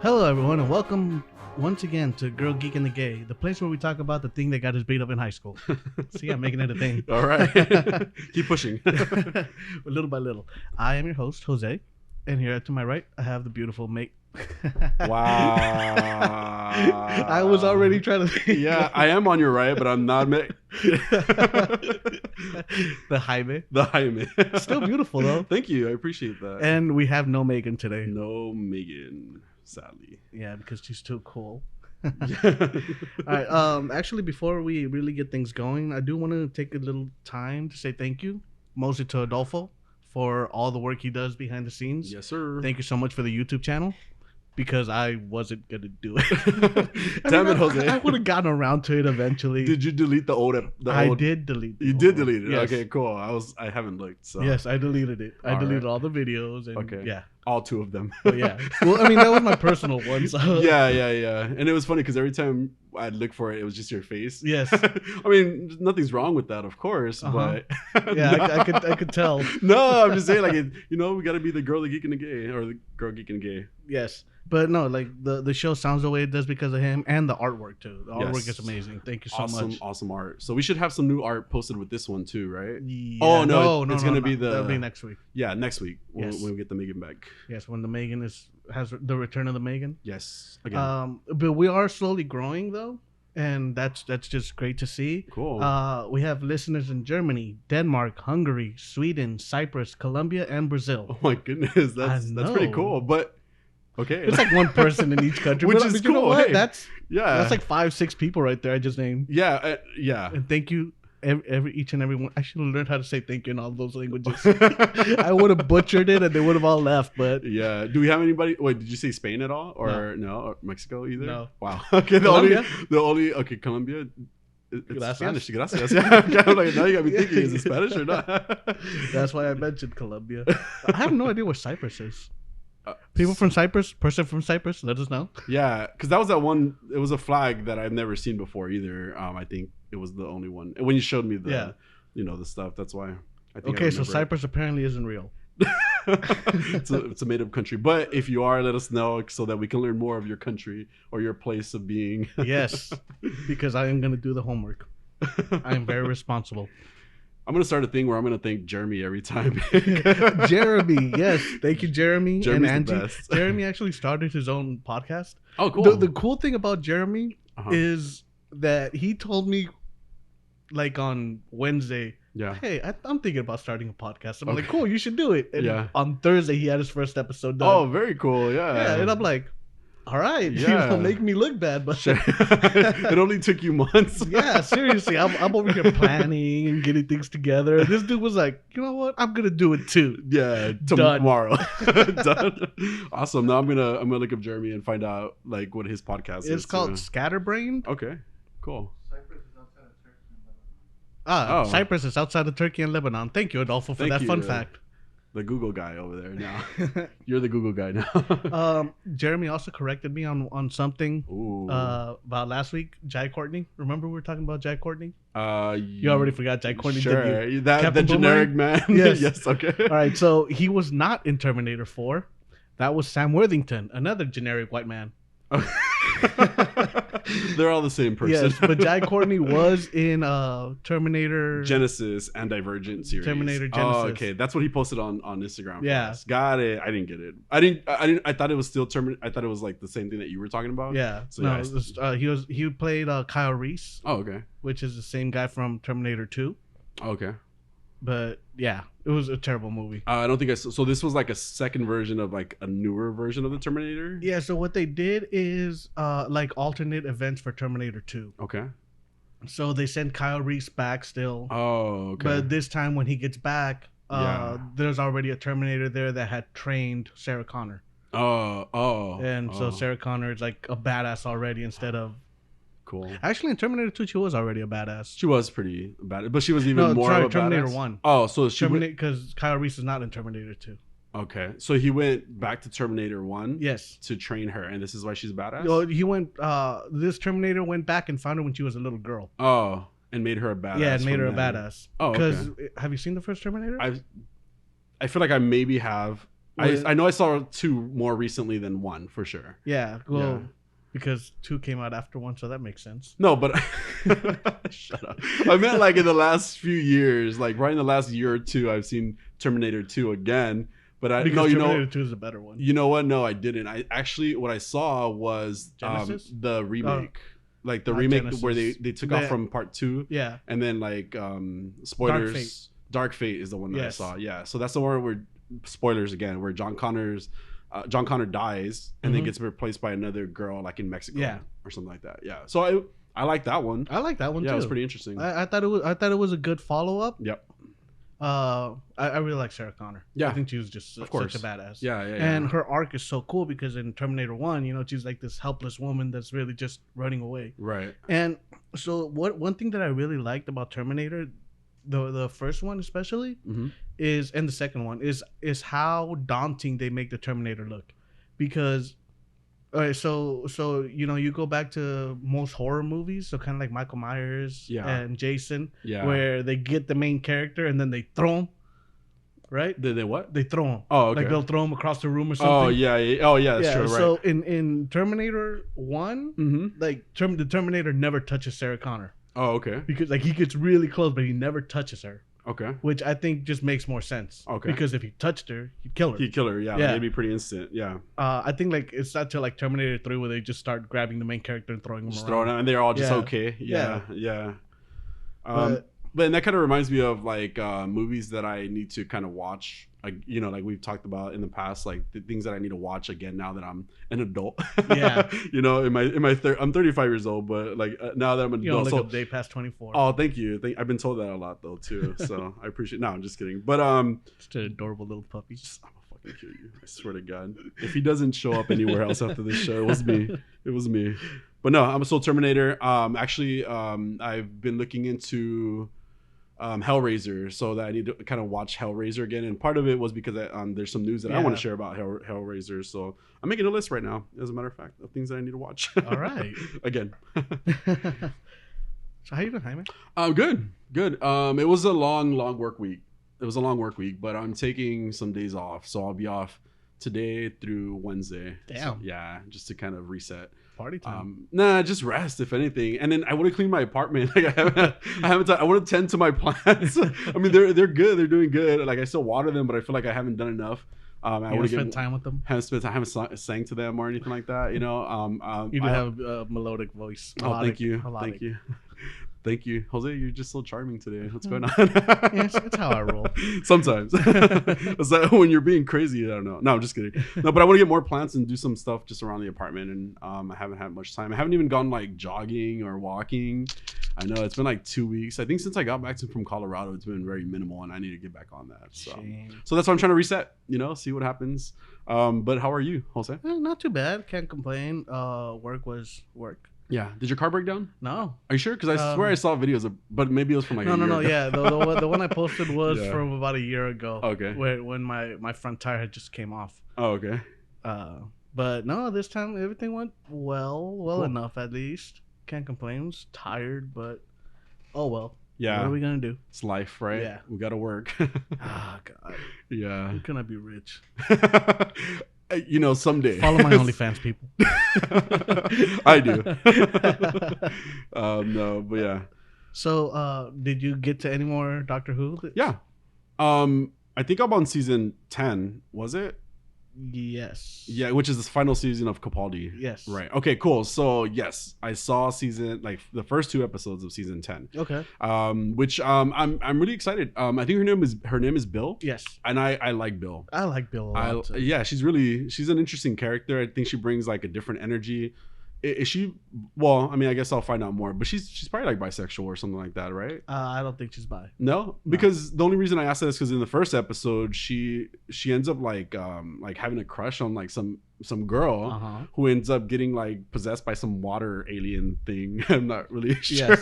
Hello, everyone, and welcome once again to Girl, Geek, and the Gay, the place where we talk about the thing that got us beat up in high school. See, I'm making it a thing. All right. Keep pushing. Little by little. I am your host, Jose, and here to my right, I have the beautiful mate. Wow. I was already trying to... Yeah, I am on your right, but I'm not mate. The Jaime. The Jaime. Still beautiful, though. Thank you. I appreciate that. And we have no Megan today. No Megan, sadly. Yeah, because she's too cool. All right. Actually, before we really get things going, I do want to take a little time to say thank you, mostly to Adolfo, for all the work he does behind the scenes. Yes, sir. Thank you so much for the YouTube channel, because I wasn't gonna do it. Damn it, Jose. I would have gotten around to it eventually. Did you delete the old? I did delete. You did delete it. Yes. Okay, cool. I haven't looked. So Yes, I deleted it. I All deleted right. all the videos. And Okay. Yeah. all two of them. But yeah. Well, I mean, that was my personal one. So. Yeah. And it was funny because every time I'd look for it, it was just your face. Yes. I mean, nothing's wrong with that, of course. But Yeah, no. I could tell. No, I'm just saying, like, we got to be the girl, the geek, and the gay, or the girl, geek, and gay. Yes. But no, like the show sounds the way it does because of him, and the artwork too. The artwork is amazing. Thank you so much. Awesome art. So we should have some new art posted with this one too, right? Yeah. Oh no, it's gonna be that'll be next week. Yeah, next week when, Yes. when we get the Megan back. Yes, when the Megan has the return of the Megan. Yes, again. But we are slowly growing though, and that's just great to see. Cool. We have listeners in Germany, Denmark, Hungary, Sweden, Cyprus, Colombia, and Brazil. Oh my goodness, that's pretty know. cool. But okay, It's like one person in each country, Which but, is but you know cool, what? hey. That's yeah, like 5-6 people right there. I just named. yeah. And thank you, each and every one. I should have learned how to say thank you in all those languages. I would have butchered it, and they would have all left. But Yeah. Do we have anybody? Wait, did you say Spain at all, or no, or Mexico either? No. Wow. Okay. Colombia? Okay, Colombia. It's Gracias. Spanish. Gracias. Yeah. Okay, I'm like, now you got me thinking, is it Spanish or not? that's why I mentioned Colombia. I have no idea where Cyprus is. People from Cyprus, person from Cyprus, let us know. Yeah, because that was that one. It was a flag that I've never seen before either. I think it was the only one. And when you showed me the, the stuff, that's why. I think Okay, so Cyprus apparently isn't real. it's a made-up country. But if you are, let us know so that we can learn more of your country or your place of being. Yes, because I am going to do the homework. I am very responsible. I'm going to start a thing where I'm going to thank Jeremy every time. Jeremy, yes. Thank you, Jeremy. Jeremy's and the Angie. best. Jeremy actually started his own podcast. Oh, cool. The cool thing about Jeremy is that he told me, like, on Wednesday, Yeah. hey, I'm thinking about starting a podcast. I'm like, cool, you should do it. And Yeah. on Thursday, he had his first episode done. Oh, very cool. Yeah. Yeah, and I'm like, all right, Yeah. you make me look bad, but It only took you months. yeah, seriously, I'm over here planning and getting things together. And this dude was like, you know what? I'm gonna do it too. Yeah, Done. tomorrow. Done. Awesome. Now I'm gonna look up Jeremy and find out like what his podcast is. It's called Scatterbrained. Okay, cool. Cyprus is outside of Turkey and Lebanon. Thank you, Adolfo, for Thank that you. fun fact. The Google guy over there now. You're the Google guy now. Jeremy also corrected me on something Ooh. about last week. Jai Courtney. Remember we were talking about Jai Courtney? You already forgot Jai Courtney, Sure. didn't you? The Captain generic Boomerang? man. Yes. Yes. Okay. All right, so he was not in Terminator 4. That was Sam Worthington, another generic white man. They're all the same person. Yes, but Jai Courtney was in Terminator Genesis and Divergent series. Terminator Genesis. Oh, okay. That's what he posted on Instagram. for Yeah. us. Got it. I didn't get it. I thought it was still I thought it was like the same thing that you were talking about. Yeah. So, no, yeah, he played Kyle Reese, Oh, okay. which is the same guy from Terminator 2. Oh, okay. But yeah, it was a terrible movie. I don't think I. So this was like a second version of like a newer version of the Terminator. Yeah, so what they did is like alternate events for Terminator 2. Okay. So they send Kyle Reese back still. Oh, okay. But this time when he gets back, Yeah. there's already a Terminator there that had trained Sarah Connor. Oh. And so Sarah Connor is like a badass already instead of... Cool. Actually, in Terminator 2, she was already a badass. She was pretty bad, but she was even more of a Terminator badass. 1. Oh, so she went. Because Kyle Reese is not in Terminator 2. Okay, so he went back to Terminator 1. Yes. To train her, and this is why she's badass. Well, he went. This Terminator went back and found her when she was a little girl. Oh, and made her a badass. Yeah, and made her a from then. badass. Oh, okay. Because have you seen the first Terminator? I feel like I maybe have. I know I saw 2 more recently than 1 for sure. Yeah, well, because 2 came out after 1, so that makes sense. No, but shut up. I meant like in the last few years, like right in the last year or 2, I've seen Terminator 2 again. But Terminator 2 is a better one. You know what? No, I didn't. I actually what I saw was the remake. Like the remake Genesis. Where they took off from part 2. Yeah. And then like spoilers. Dark Fate is the one that I saw. Yeah. So that's the one where spoilers again, where John Connor dies and then gets replaced by another girl like in Mexico or something like that. Yeah. So I like that one. I like that one too. Yeah, it was pretty interesting. I thought it was a good follow up. Yep. I really like Sarah Connor. Yeah. I think she was just such a badass. Yeah. And her arc is so cool because in Terminator 1, she's like this helpless woman that's really just running away. Right. And so one thing that I really liked about Terminator, the first one especially, is, and the second one is how daunting they make the Terminator look. Because all right, so you go back to most horror movies, so kind of like Michael Myers and Jason, where they get the main character and then they throw him, right? They what? They throw him. Oh, okay. Like they'll throw him across the room or something. Oh yeah. Oh yeah, that's true. Right. So in Terminator 1, like the Terminator never touches Sarah Connor. Oh, okay. Because like he gets really close, but he never touches her. Okay. Which I think just makes more sense. Okay. Because if he touched her, he'd kill her. Yeah. Like, it'd be pretty instant. Yeah. I think like it's not till like Terminator 3 where they just start grabbing the main character and throwing him around. Throwing him, and they're all just okay. Yeah. But that kind of reminds me of like movies that I need to kind of watch. Like like we've talked about in the past, like the things that I need to watch again now that I'm an adult. Yeah. I'm 35 years old, but like now that I'm an adult, like a day past 24. Oh, thank you. I've been told that a lot though too, so I appreciate. No, I'm just kidding. But just an adorable little puppy. I'm gonna fucking kill you. I swear to God. If he doesn't show up anywhere else after this show, it was me. It was me. But no, I'm a Soul Terminator. Actually, I've been looking into Hellraiser, so that I need to kind of watch Hellraiser again, and part of it was because there's some news that I want to share about Hellraiser, so I'm making a list right now, as a matter of fact, of things that I need to watch. All right. Again. So how you doing, Jaime? Good. It was a long work week. But I'm taking some days off, so I'll be off today through Wednesday. Damn. So, yeah, just to kind of reset. Party time. Nah, just rest if anything. And then I want to clean my apartment. Like I want to tend to my plants. I mean, they're good. They're doing good. Like I still water them, but I feel like I haven't done enough. I want to spend time with them. Haven't sang to them or anything like that. You do have a melodic voice. Thank you. Thank you, Jose. You're just so charming today. What's going on? Yes, it's how I roll. Sometimes, it's like when you're being crazy. I don't know. No, I'm just kidding. No, but I want to get more plants and do some stuff just around the apartment. And I haven't had much time. I haven't even gone like jogging or walking. I know it's been like 2 weeks. I think since I got back from Colorado, it's been very minimal, and I need to get back on that. So that's why I'm trying to reset. See what happens. But how are you, Jose? Not too bad. Can't complain. Work was work. Yeah. Did your car break down? No. Are you sure? Because I swear I saw videos but maybe it was from like a year ago. Yeah. The one I posted was from about a year ago. Okay. When my front tire had just came off. Oh, okay. But no, this time everything went cool. Enough at least. Can't complain. I was tired, but oh well. Yeah. What are we gonna do? It's life, right? Yeah. We gotta work. God. Yeah. When can I be rich? Someday. Follow my OnlyFans, people. I do. No, but yeah. So, did you get to any more Doctor Who? Yeah. I think I'm on season 10. Was it? Yes. Yeah, which is the final season of Capaldi. Yes. Right. Okay, cool. So yes, I saw the first 2 episodes of season 10. Okay. Which I'm really excited. I think her name is Bill. Yes. And I like Bill. I like Bill a lot. Yeah, she's an interesting character. I think she brings like a different energy. Is she? Well, I mean, I guess I'll find out more. But she's probably like bisexual or something like that, right? I don't think she's bi. No, because the only reason I asked that is because in the first episode, she ends up like having a crush on like some girl who ends up getting like possessed by some water alien thing. I'm not really sure.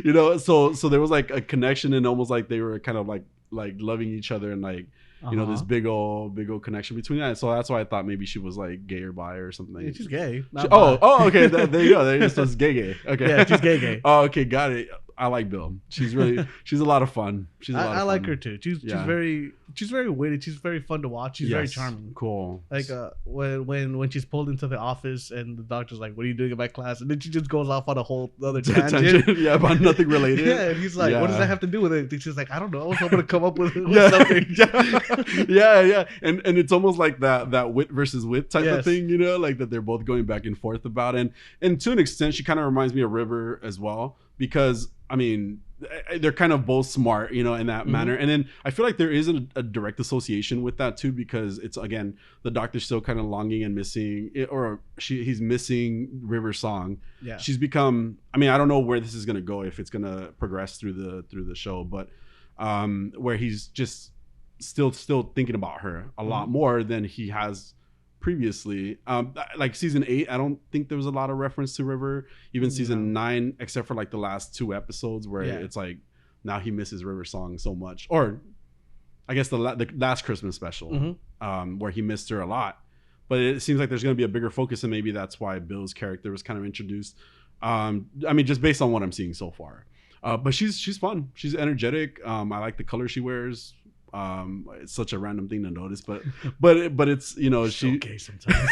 Yes. So there was like a connection, and almost like they were kind of like loving each other, and like. This big old connection between that. So that's why I thought maybe she was like gay or bi or something. Yeah, she's gay. Okay. There you go. So it's gay. Okay. Yeah, she's gay. Oh, okay. Got it. I like Bill. She's a lot of fun. I like her too. She's very witty. She's very fun to watch. She's very charming. Cool. Like when she's pulled into the office and the doctor's like, "What are you doing in my class?" And then she just goes off on a whole other tangent. Yeah, about nothing related. Yeah, and he's like, "What does that have to do with it?" And she's like, "I don't know. So I'm gonna come up with something." Yeah. And it's almost like that wit versus wit type of thing, you know, like that they're both going back and forth about. And to an extent, she kind of reminds me of River as well, because I mean, they're kind of both smart, you know, in that manner. And then I feel like there is a direct association with that too, because it's, again, the doctor's still kind of longing and missing it, or he's missing River's song. Yeah. She's become, I mean, I don't know where this is going to go, if it's going to progress through the show, but where he's just still thinking about her a lot more than he has previously. Like season 8, I don't think there was a lot of reference to River. Even season 9, except for like the last 2 episodes where it's like now he misses River's song so much. Or I guess the last Christmas special, where he missed her a lot. But it seems like there's going to be a bigger focus, and maybe that's why Bill's character was kind of introduced. I mean, just based on what I'm seeing so far. But she's fun. She's energetic. I like the color she wears. It's such a random thing to notice, but it's, you know, she okay sometimes.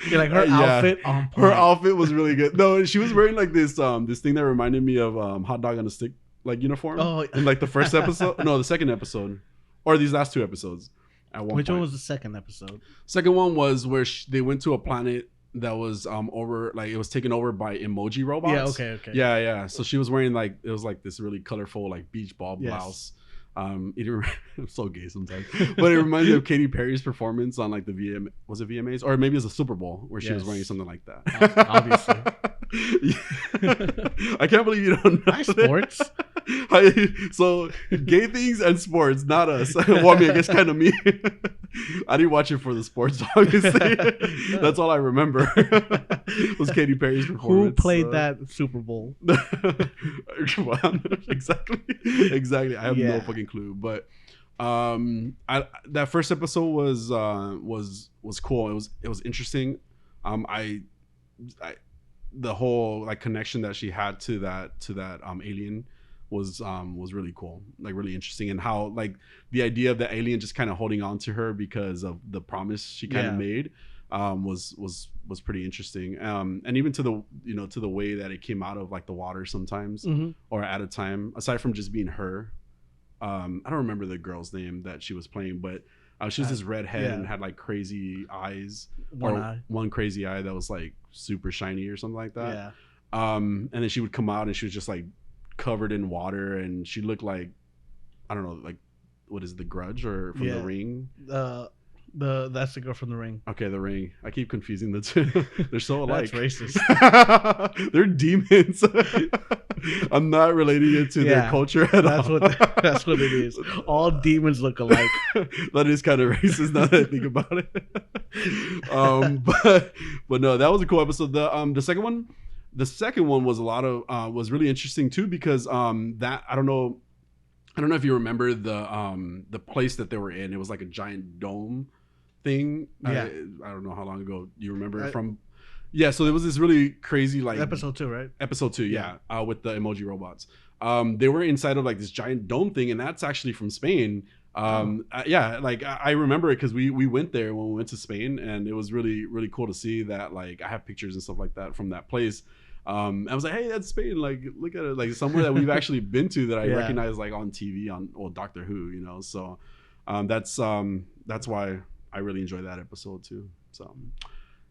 You're like, her outfit on point. Her outfit was really good. No, she was wearing like this thing that reminded me of Hot Dog on a Stick like uniform. In like the first episode, no, the second episode, or these last 2 episodes. Which one was the second episode? Second one was where they went to a planet that was over, like it was taken over by emoji robots. Okay. Yeah. So she was wearing like, it was like this really colorful like beach ball blouse. I'm so gay sometimes, but it reminds me of Katy Perry's performance on like the VMAs, or maybe it was a Super Bowl where she was wearing something like that. Obviously. I can't believe you don't know. Hi, sports. So gay things and sports, not us. Well, I mean, I guess kind of me. I didn't watch it for the sports, obviously. That's all I remember. Was Katy Perry's performance. Who played that Super Bowl? Exactly. I have no fucking clue. But that first episode was cool. It was interesting. The whole like connection that she had to that alien was really cool, like really interesting, and how like the idea of the alien just kind of holding on to her because of the promise she kind of made was pretty interesting, and even to the way that it came out of like the water sometimes, or at a time, aside from just being her. I don't remember the girl's name that she was playing, but she was this redhead and had like crazy eyes, one crazy eye that was like super shiny or something like that. And then she would come out and she was just like covered in water, and she looked like, I don't know, like, what is it, The Grudge or from The Ring? That's the girl from The Ring. Okay, The Ring. I keep confusing the two. They're so alike. That's racist. They're demons. I'm not relating it to their culture at all. That's what it is. All demons look alike. That is kind of racist now that I think about it. But no, that was a cool episode. The second one was was really interesting too, because that I don't know if you remember the place that they were in. It was like a giant dome thing. I don't know how long ago you remember it from. Yeah, so there was this really crazy like episode 2, right? Episode 2, with the emoji robots. They were inside of like this giant dome thing, and that's actually from Spain. Like I remember it because we went there when we went to Spain, and it was really, really cool to see that. Like I have pictures and stuff like that from that place. I was like, hey, that's Spain. Like, look at it. Like somewhere that we've actually been to that I recognize like on TV on Doctor Who, you know. So that's why I really enjoyed that episode too.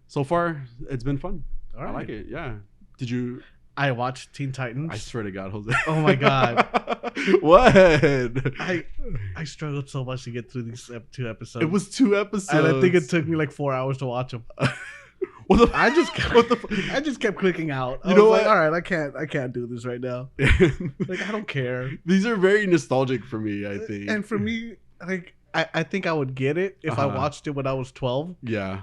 So far it's been fun. All right. I like it. Yeah. Did you? I watched Teen Titans. I swear to God, Jose. Oh my God. What? I struggled so much to get through these 2 episodes. It was 2 episodes. And I think it took me like 4 hours to watch them. I just kept clicking out. I was like, all right, I can't do this right now. Like, I don't care. These are very nostalgic for me, I think. And for me, like, I think I would get it if I watched it when I was 12. Yeah.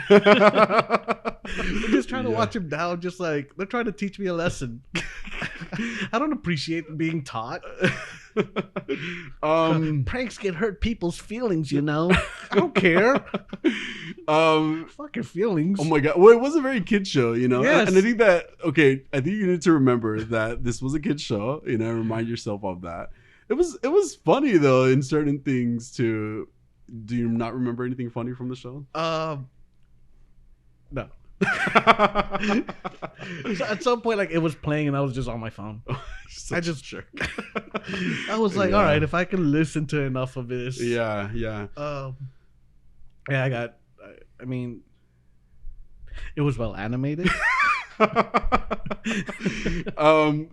I'm just trying to watch them now, just like they're trying to teach me a lesson. I don't appreciate being taught. Pranks can hurt people's feelings, you know. I don't care. Fucking feelings. Oh my god. Well, it was a very kid show, you know. Yes. And I think that I think you need to remember that this was a kid show. You know, remind yourself of that. It was funny though in certain things too. Do you not remember anything funny from the show? No. So at some point, like it was playing, and I was just on my phone. I just sure. I was like, Yeah. all right, if I can listen to enough of this, Yeah. yeah. I mean, it was well animated.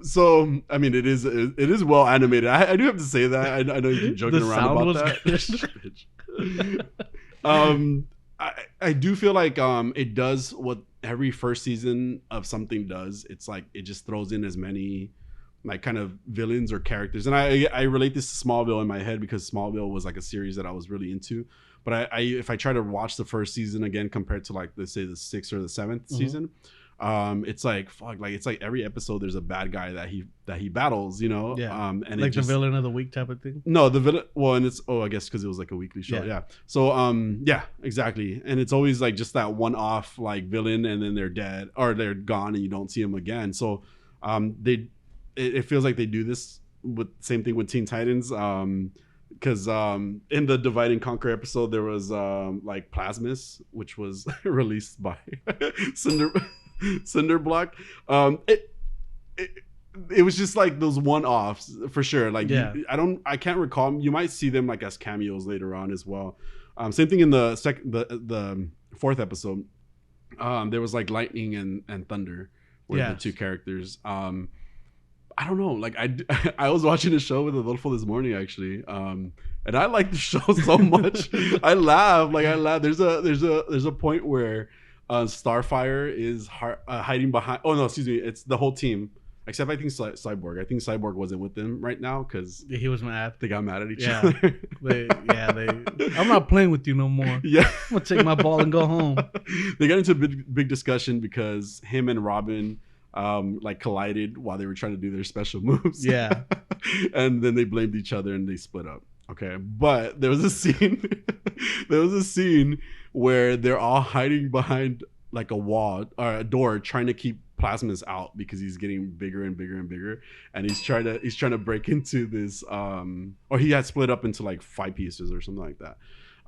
So I mean, it is well animated. I do have to say that. I know you keep joking The around sound about was that. I do feel like it does what every first season of something does. It's like it just throws in as many like kind of villains or characters, and I relate this to Smallville in my head because Smallville was like a series that I was really into. But if I try to watch the first season again compared to like let's say the 6th or the 7th season, it's like fuck, like it's like every episode there's a bad guy that he battles, you know. Yeah. And Like it just, the villain of the week type of thing. no, the villain. Well, and it's I guess because it was like a weekly show. Yeah. So yeah, exactly. And it's always like just that one-off like villain, and then they're dead or they're gone, and you don't see them again. So it feels like they do this with same thing with Teen Titans. Because in the Divide and Conquer episode there was like Plasmus, which was released by Cinderblock. It was just like those one-offs for sure. Like yeah. I can't recall. You might see them like as cameos later on as well. Same thing in the 4th episode. There was like lightning and thunder were the two characters. I don't know. Like I was watching a show with Adolfo this morning actually, and I like the show so much. I laugh. There's a point where Starfire is hiding behind. Oh no, excuse me. It's the whole team except I think Cyborg. I think Cyborg wasn't with them right now because he was mad. They got mad at each other. I'm not playing with you no more. Yeah, I'm gonna take my ball and go home. They got into a big discussion because him and Robin like collided while they were trying to do their special moves. Yeah. And then they blamed each other and they split up. Okay. But there was a scene where they're all hiding behind like a wall or a door trying to keep Plasmus out because he's getting bigger and bigger and bigger. And he's trying to break into this or he had split up into like 5 pieces or something like that.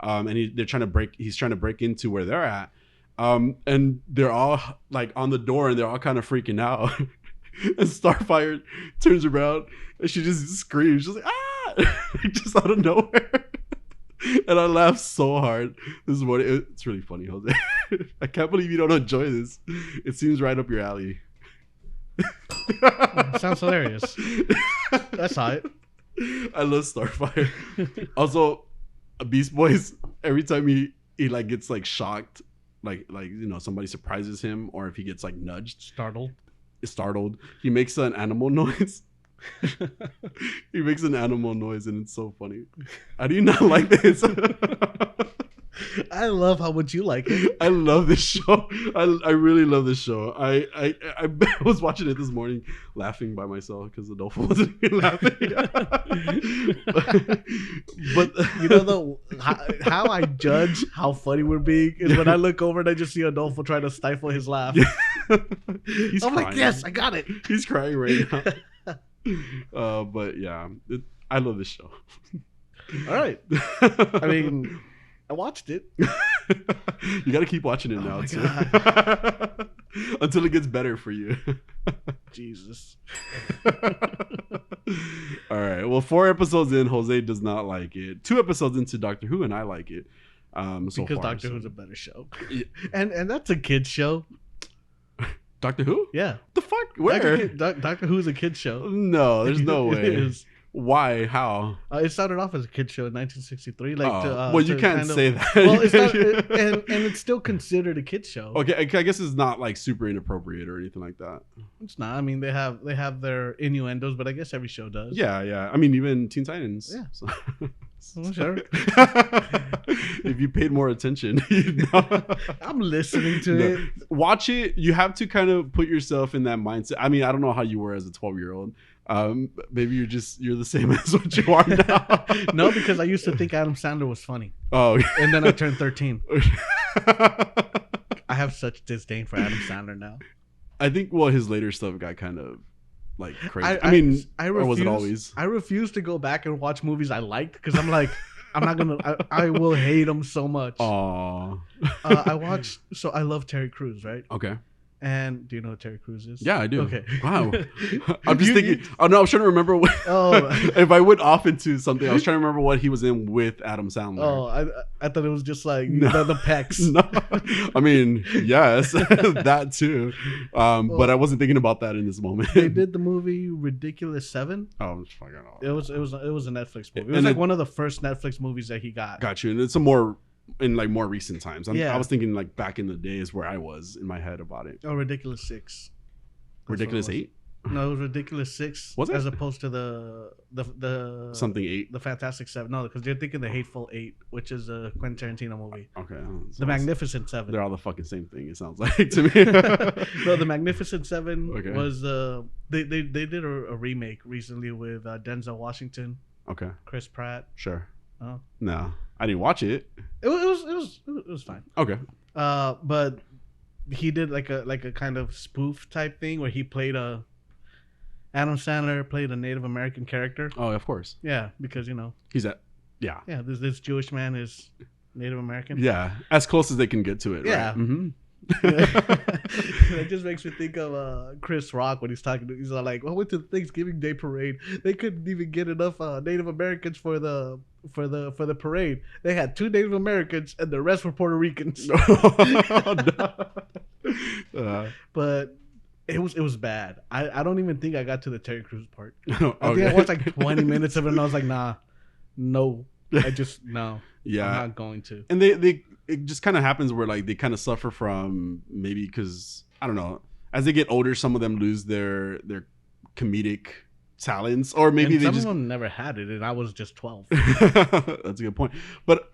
And he's trying to break into where they're at. And they're all like on the door and they're all kind of freaking out. And Starfire turns around and she just screams. She's like, ah! Just out of nowhere. And I laughed so hard this morning. It's really funny, Jose. I can't believe you don't enjoy this. It seems right up your alley. Sounds hilarious. That's hot. I love Starfire. Also, Beast Boys, every time he like gets like shocked, like you know somebody surprises him, or if he gets like nudged, startled, he makes an animal noise. He makes an animal noise and it's so funny. How do you not like this? I love how much you like it. I love this show. I really love this show. I was watching it this morning laughing by myself because Adolfo wasn't even laughing. but you know how I judge how funny we're being is when I look over and I just see Adolfo trying to stifle his laugh. I'm crying. Like, yes, I got it. He's crying right now. But yeah, I love this show. All right. I mean, I watched it. You got to keep watching it now too. Until it gets better for you. Jesus. All right. Well, 4 episodes in, Jose does not like it. 2 episodes into Doctor Who, and I like it. Because Doctor Who's a better show. And that's a kid's show. Doctor Who? Yeah. The fuck? Where? Doctor Who's a kid's show. No, there's no way. It is. Why? How? It started off as a kid's show in 1963. Well, you can't say that. Well, it's not, and it's still considered a kid's show. Okay, I guess it's not like super inappropriate or anything like that. It's not. I mean, they have their innuendos, but I guess every show does. Yeah. I mean, even Teen Titans. Yeah. So. Well, sure. If you paid more attention, you'd know. I'm listening to it. Watch it. You have to kind of put yourself in that mindset. I mean, I don't know how you were as a 12-year-old. Maybe you're the same as what you are now. No, because I used to think Adam Sandler was funny. Oh, and then I turned 13. I have such disdain for Adam Sandler now. I think his later stuff got kind of like crazy. I mean, or was it always? I refuse to go back and watch movies I liked because I'm like, I'm not gonna. I will hate them so much. Aww. I watched. So I love Terry Crews, right? Okay. And do you know what Terry Crews is? Yeah, I do. Okay. Wow. I'm just thinking. Oh no, I was trying to remember. If I went off into something, I was trying to remember what he was in with Adam Sandler. Oh, I thought it was just like the pecs. No. I mean, yes, that too. But I wasn't thinking about that in this moment. They did the movie Ridiculous 7. Oh, fucking hell. It was a Netflix movie. It was like one of the first Netflix movies that he got. Got you. And it's more recent times. Yeah. I was thinking like back in the days where I was in my head about it. Oh, Ridiculous 6. Ridiculous 8? No, it was Ridiculous 6. Was it? As opposed to the something 8. The Fantastic 7. No, because they're thinking the Hateful 8, which is a Quentin Tarantino movie. Okay. The Magnificent 7. They're all the fucking same thing, it sounds like to me. No, the Magnificent 7 was they did a remake recently with Denzel Washington. Okay. Chris Pratt. Sure. Oh. No. I didn't watch it. It was fine. Okay. But he did like a kind of spoof type thing where he played Adam Sandler played a Native American character. Oh, of course. Yeah, because he's yeah. Yeah, this Jewish man is Native American. Yeah, as close as they can get to it. Yeah. Right? Mm-hmm. It just makes me think of Chris Rock when he's talking. He's like, "I went to the Thanksgiving Day parade. They couldn't even get enough Native Americans for the parade. They had 2 Native Americans and the rest were Puerto Ricans." But it was bad. I don't even think I got to the Terry Crews part. I think I watched like 20 minutes of it and I was like, nah, no, no. Yeah, I'm not going to. And it just kind of happens where like they kind of suffer from maybe because I don't know, as they get older, some of them lose their comedic talents, or maybe some of them never had it, and I was just 12. That's a good point. But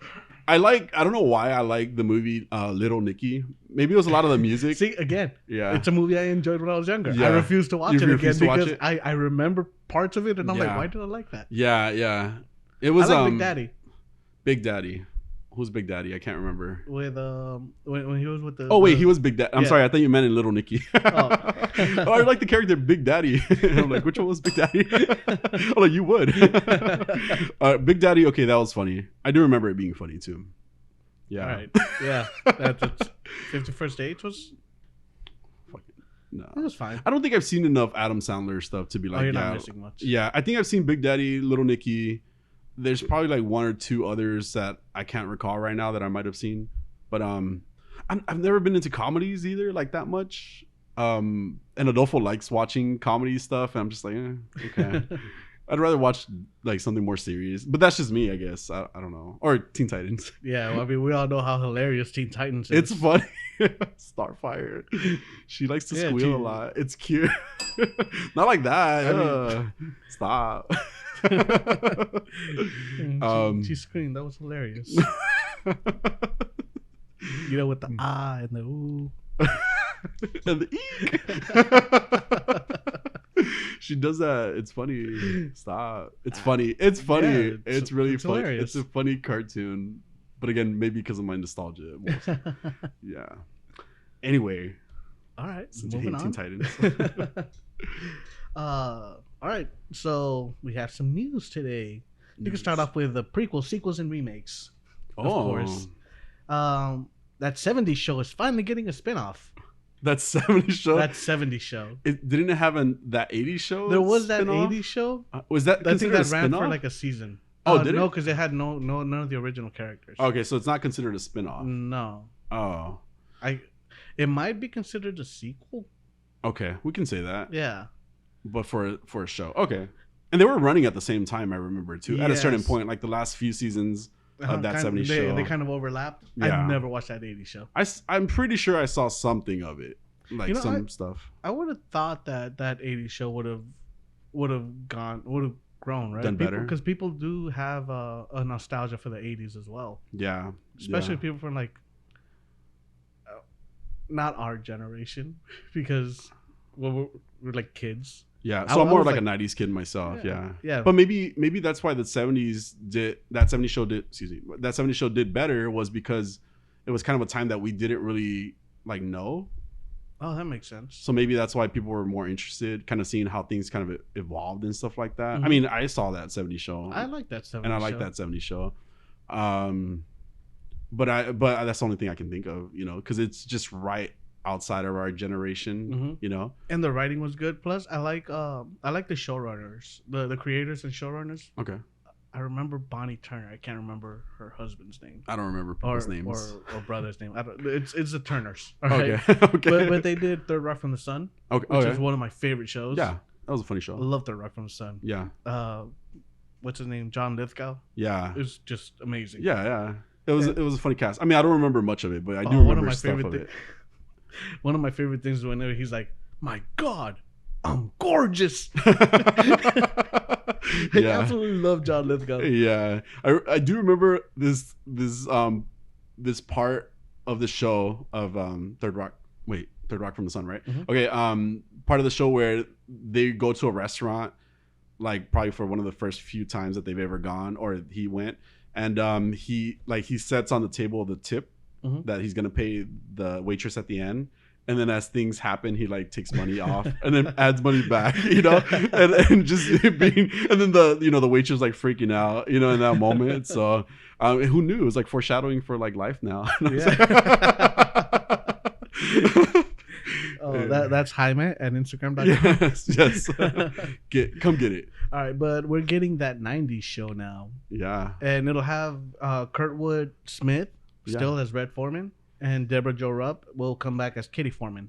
I don't know why I like the movie Little Nicky. Maybe it was a lot of the music. See, again, yeah, it's a movie I enjoyed when I was younger. Yeah. I refuse to watch it again because I remember parts of it, and I'm like, why did I like that? Yeah. It was I like Big Daddy. Big Daddy. Who's Big Daddy? I can't remember. With when he was with the. Oh wait, he was Big Daddy. I'm sorry, I thought you meant in Little Nicky. I like the character Big Daddy. I'm like, which one was Big Daddy? I'm like, you would. Big Daddy. Okay, that was funny. I do remember it being funny too. Yeah. All right. Yeah. That's 51st Dates was. No, it was fine. I don't think I've seen enough Adam Sandler stuff to be like, you're not missing much. Yeah, I think I've seen Big Daddy, Little Nicky. There's probably like 1 or 2 others that I can't recall right now that I might have seen, but I've never been into comedies either like that much. And Adolfo likes watching comedy stuff, and I'm just like, okay. I'd rather watch like something more serious, but that's just me, I guess. I don't know. Or Teen Titans. Yeah, well, I mean, we all know how hilarious Teen Titans is. It's funny. Starfire. She likes to squeal a lot. It's cute. Not like that. Stop. She screamed. That was hilarious. With the ah and the ooh. And the eek. She does that. It's funny. Stop. It's funny. It's funny. Yeah, it's really funny. Hilarious. It's a funny cartoon. But again, maybe because of my nostalgia. Yeah. Anyway. All right. Since you hate Teen Titans. All right. So we have some news today. You can start off with the prequel, sequels, and remakes. Of course. That 70s show is finally getting a spinoff. That 70s show? That 70s show. Didn't it have that 80s show? There was that 80s show. Was that I think that ran for like a season. Oh, did it? No, because it had none of the original characters. Okay, so it's not considered a spinoff. No. Oh. It might be considered a sequel. Okay, we can say that. Yeah. But for a show. Okay. And they were running at the same time, I remember, too. Yes. At a certain point, like the last few seasons of that 70s show. They kind of overlapped. Yeah. I've never watched that 80s show. I'm pretty sure I saw something of it. Like some stuff. I would have thought that 80s show would have grown, right? Done better. Because people do have a nostalgia for the 80s as well. Yeah. Especially people from like not our generation, because we're like kids. Yeah, so I'm more like a 90s kid myself. Yeah. But maybe that's why the 70s that 70s show did better, was because it was kind of a time that we didn't really like know. Oh, that makes sense. So maybe that's why people were more interested, kind of seeing how things kind of evolved and stuff like that. Mm-hmm. I mean, I saw that 70s show. I like that 70s show. And I like that 70s show. But that's the only thing I can think of, you know, because it's just right outside of our generation, you know. And the writing was good. Plus, I like the showrunners, the creators and showrunners. Okay. I remember Bonnie Turner. I can't remember her husband's name. I don't remember people's names or brother's name. It's the Turners. All right? Okay. Okay. But they did Third Rock from the Sun, okay. which is one of my favorite shows. Yeah, that was a funny show. I love Third Rock from the Sun. Yeah. What's his name? John Lithgow. Yeah. It was just amazing. Yeah. It was a funny cast. I mean, I don't remember much of it, but I do remember stuff of it. One of my favorite things is whenever he's like, "My God, I'm gorgeous." I absolutely love John Lithgow. Yeah, I do remember this part of the show of Third Rock from the Sun, right? Mm-hmm. Okay, part of the show where they go to a restaurant, like probably for one of the first few times that they've ever gone, or he went, and he sets on the table the tip that he's gonna pay the waitress at the end. And then as things happen, he like takes money off and then adds money back, you know, and just being, and then the waitress like freaking out, you know, in that moment. So who knew? It was like foreshadowing for like life now. That's Jaime at Instagram.com. Yes. Come get it. All right, but we're getting that 90s show now. Yeah. And it'll have Kurtwood Smith still as Red Foreman. And Deborah Jo Rupp will come back as Kitty Foreman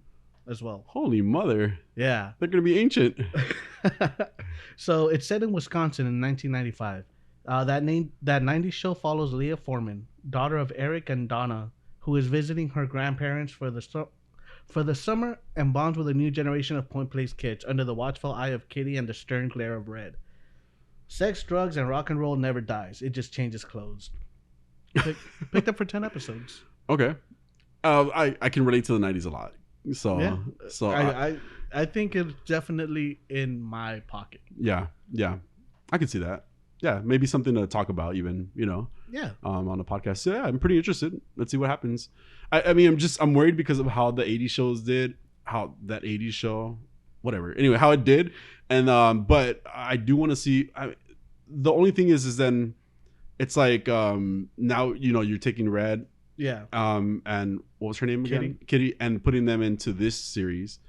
as well. Holy mother. Yeah. They're going to be ancient. So it's set in Wisconsin in 1995. That 90s show follows Leah Foreman, daughter of Eric and Donna, who is visiting her grandparents for the summer and bonds with a new generation of Point Place kids under the watchful eye of Kitty and the stern glare of Red. Sex, drugs, and rock and roll never dies. It just changes clothes. Picked up for 10 episodes. Okay. I can relate to the 90s a lot. So yeah. So I think it's definitely in my pocket. Yeah. I can see that. Yeah, maybe something to talk about even, you know. Yeah. On the podcast. So, yeah, I'm pretty interested. Let's see what happens. I mean, I'm worried because of how the 80s shows did, how that 80s show, whatever. Anyway, how it did. And but I do want to see the only thing is then it's like now, you know, you're taking Red. Yeah. And what was her name again? Kitty, and putting them into this series.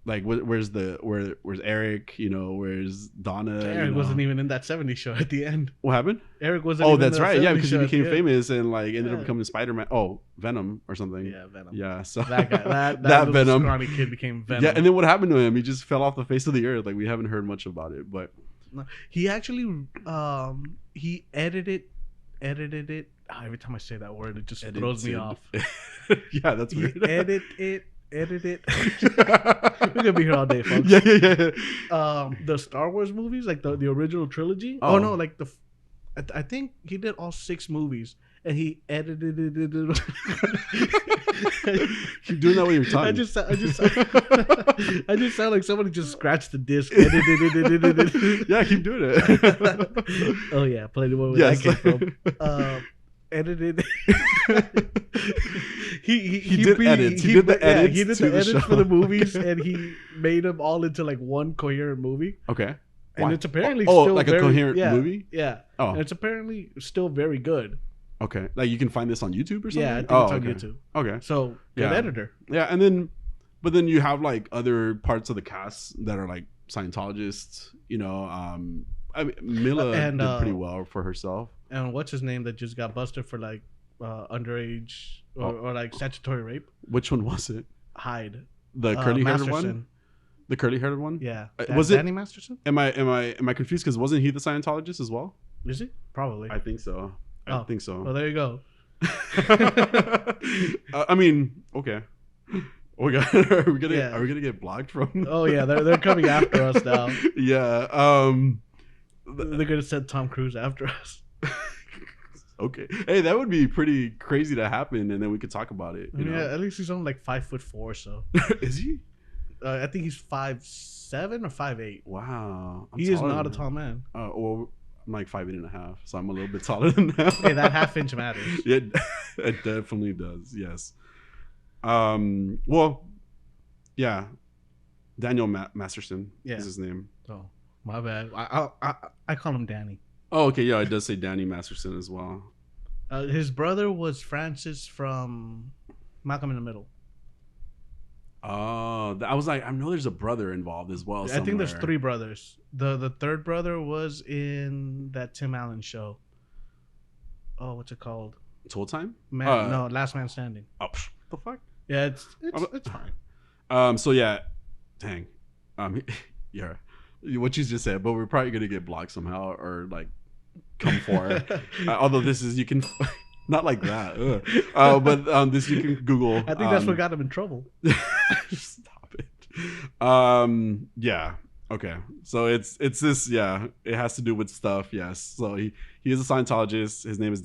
Like where's Eric? You know, where's Donna? Eric wasn't even in that 70s show at the end. What happened? Eric wasn't. Oh, that's right. Yeah, because he became famous and like ended up Yeah. becoming Spider-Man. Oh, Venom or something. Yeah, Venom. Yeah. So That guy, that that Venom. scrawny kid became Venom. Yeah, and then what happened to him? He just fell off the face of the earth. Like we haven't heard much about it, but he actually he edited it. Every time I say that word, it just throws me off. Yeah, that's weird. Edit it. We're gonna be here all day, folks. Yeah. The Star Wars movies, like the original trilogy. Oh no, like I think he did all 6 movies, and he edited it. Keep doing that with your tongue. I just sound like somebody just scratched the disc. Edited. Yeah, keep doing it. Oh yeah, play the one where that came from. Edited. He did edits. He did the edits for the movies, and he made them all into like one coherent movie. Okay. And it's apparently still like a coherent movie. Yeah. Oh, and it's apparently still very good. Okay, like you can find this on YouTube or something. Yeah, I think it's on YouTube. Okay, so good editor. Yeah, and then, but then you have like other parts of the cast that are like Scientologists. You know, I mean, Mila did pretty well for herself. And what's his name that just got busted for like underage or like statutory rape? Which one was it? Hyde. The curly-haired one. The curly-haired one. Yeah. Was Danny Masterson? Am I confused? Because wasn't he the Scientologist as well? Is he? Probably. I think so. I think so. Well, there you go. I mean, okay. Are we gonna get blocked from? Oh yeah, they're coming after us now. Yeah. They're gonna send Tom Cruise after us. Okay. Hey, that would be pretty crazy to happen, and then we could talk about it. You know? At least he's only like 5'4", so. Is he? I think he's 5'7" or 5'8". Wow. He is not a tall man. Well, I'm like 5'8.5", so I'm a little bit taller than them. Hey, that half-inch matters. Yeah, it definitely does. Yes. Well, yeah. Daniel Masterson is his name. Oh, my bad. I call him Danny. Oh, okay. Yeah, it does say Danny Masterson as well. His brother was Francis from Malcolm in the Middle. Oh, I was like, I know there's a brother involved as well. I think there's 3 brothers. The third brother was in that Tim Allen show. Oh, what's it called? Toll Time? No, Last Man Standing. Oh, the fuck? Yeah, it's fine. So yeah, dang. Yeah, what you just said, but we're probably gonna get blocked somehow or like come for. Although this is, you can. Not like that. But this you can Google. I think that's what got him in trouble. Stop it. Yeah. Okay. So it's this. Yeah. It has to do with stuff. Yes. So he is a Scientologist. His name is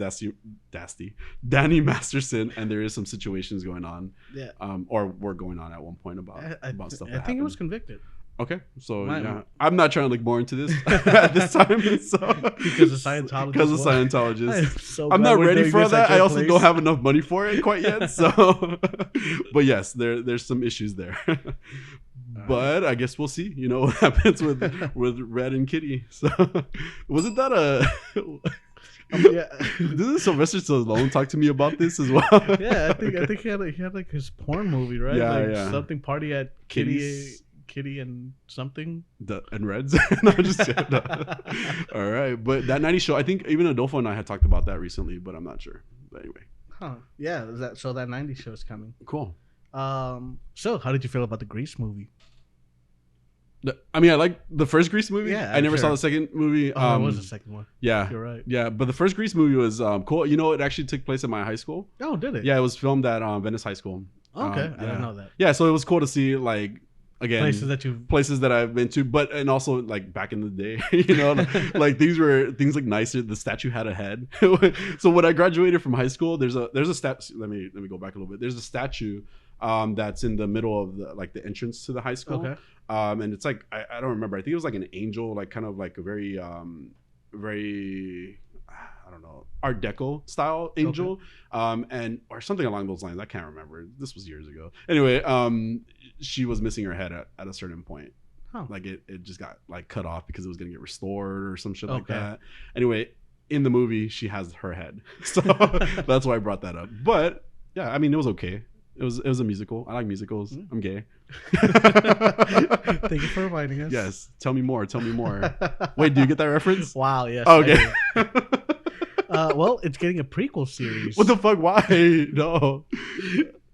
Danny Masterson, and there is some situations going on. Yeah. Or were going on at one point about stuff. I think he was convicted. Okay, so yeah, I'm not trying to look more into this at this time. So, because of Scientologists. Because of Scientologists. I'm not ready for that. I also don't have enough money for it quite yet. So, but yes, there's some issues there. But I guess we'll see. You know what happens with Red and Kitty. So, wasn't that a? Yeah. Didn't Sylvester Stallone talk to me about this as well? Yeah, I think he had like his porn movie, right? Yeah, like yeah. Something party at Kitty and something and Reds. No, just no. All right, but that 90s show, I think even Adolfo and I had talked about that recently, but I'm not sure. But anyway, yeah, that 90s show is coming. Cool. So how did you feel about the Grease movie? I mean, I like the first Grease movie. Yeah, I never saw the second movie. There was a second one. Yeah, you're right. Yeah, but the first Grease movie was cool. You know, it actually took place at my high school. Oh, did it? Yeah, it was filmed at Venice High School. Okay, I didn't know that. Yeah, so it was cool to see, like, again, places that I've been to, but and also like back in the day, you know, like things like nicer. The statue had a head. So when I graduated from high school, there's a statue. Let me go back a little bit. There's a statue that's in the middle of the entrance to the high school. Okay. And it's like I don't remember. I think it was like an angel, like kind of like a very I don't know, Art Deco style angel, and or something along those lines. I can't remember. This was years ago. Anyway, she was missing her head at a certain point. Like it just got like cut off because it was gonna get restored or some shit like that. Anyway, in the movie, she has her head, so that's why I brought that up. But yeah, I mean, it was okay. It was a musical. I like musicals. I'm gay. Thank you for reminding us. Yes. Tell me more. Wait, do you get that reference? Wow. Yes. Oh, okay. Well, it's getting a prequel series. What the fuck? Why? No.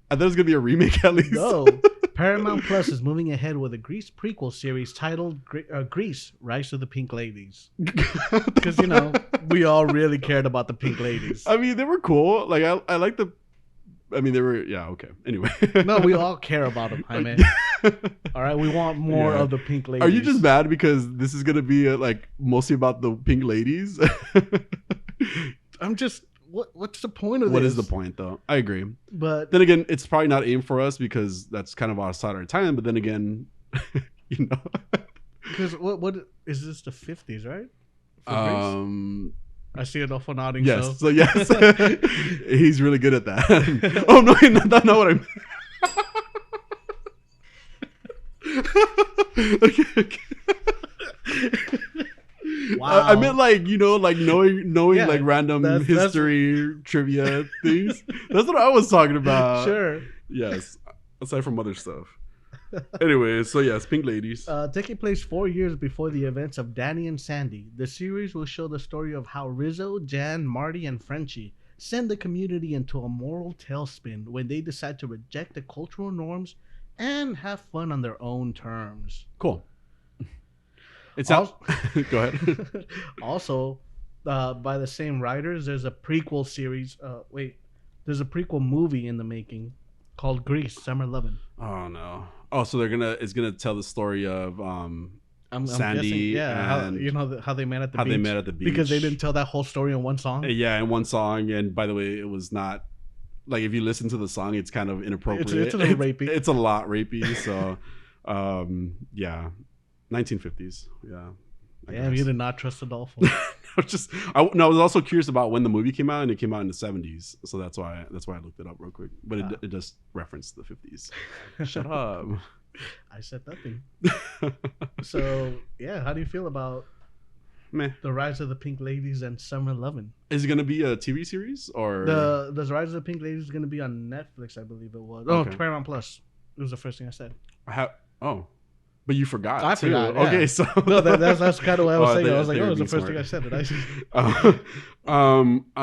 I thought it was gonna be a remake at least. No. Paramount Plus is moving ahead with a Grease prequel series titled Grease: Rise of the Pink Ladies. Because we all really cared about the Pink Ladies. I mean, they were cool. Like I like the. I mean, they were, okay. Anyway. No, we all care about them, Jaime. All right, we want more of the Pink Ladies. Are you just mad because this is going to be like mostly about the Pink Ladies? I'm just, what's the point of this? What is the point, though? I agree. But then again, it's probably not aimed for us because that's kind of outside our time. But then again, Because what is this, the 50s, right? I see Adolfo nodding. Yes. So yes, he's really good at that. Oh no, that's not what I meant. Okay. Wow. I meant like knowing like random history trivia things. That's what I was talking about. Sure. Yes. Aside from other stuff. Anyway, so yes, Pink Ladies. Taking place 4 years before the events of Danny and Sandy, the series will show the story of how Rizzo, Jan, Marty, and Frenchie send the community into a moral tailspin when they decide to reject the cultural norms and have fun on their own terms. Cool. It's out. Go ahead. Also, by the same writers, there's a prequel series. There's a prequel movie in the making called Grease: Summer Lovin'. Oh no. Oh, so it's gonna tell the story of guessing, Sandy, and how they met at the beach. Because they didn't tell that whole story in one song. Yeah, in one song. And by the way, it was not like, if you listen to the song, it's kind of inappropriate. It's a little rapey. It's a lot rapey. So, yeah, 1950s. Yeah, Damn, you did not trust Adolfo. I was also curious about when the movie came out, and it came out in the 70s, so that's why I looked it up real quick. But it just referenced the 50s. Shut up. I said nothing. So yeah, how do you feel about the Rise of the Pink Ladies and Summer Lovin'? Is it gonna be a TV series or the Rise of the Pink Ladies is gonna be on Netflix, I believe it was. Oh, Paramount Plus. It was the first thing I said. But you forgot. I forgot. Yeah. Okay, so no, that's kind of what I was saying. I was like, it was the first thing I said.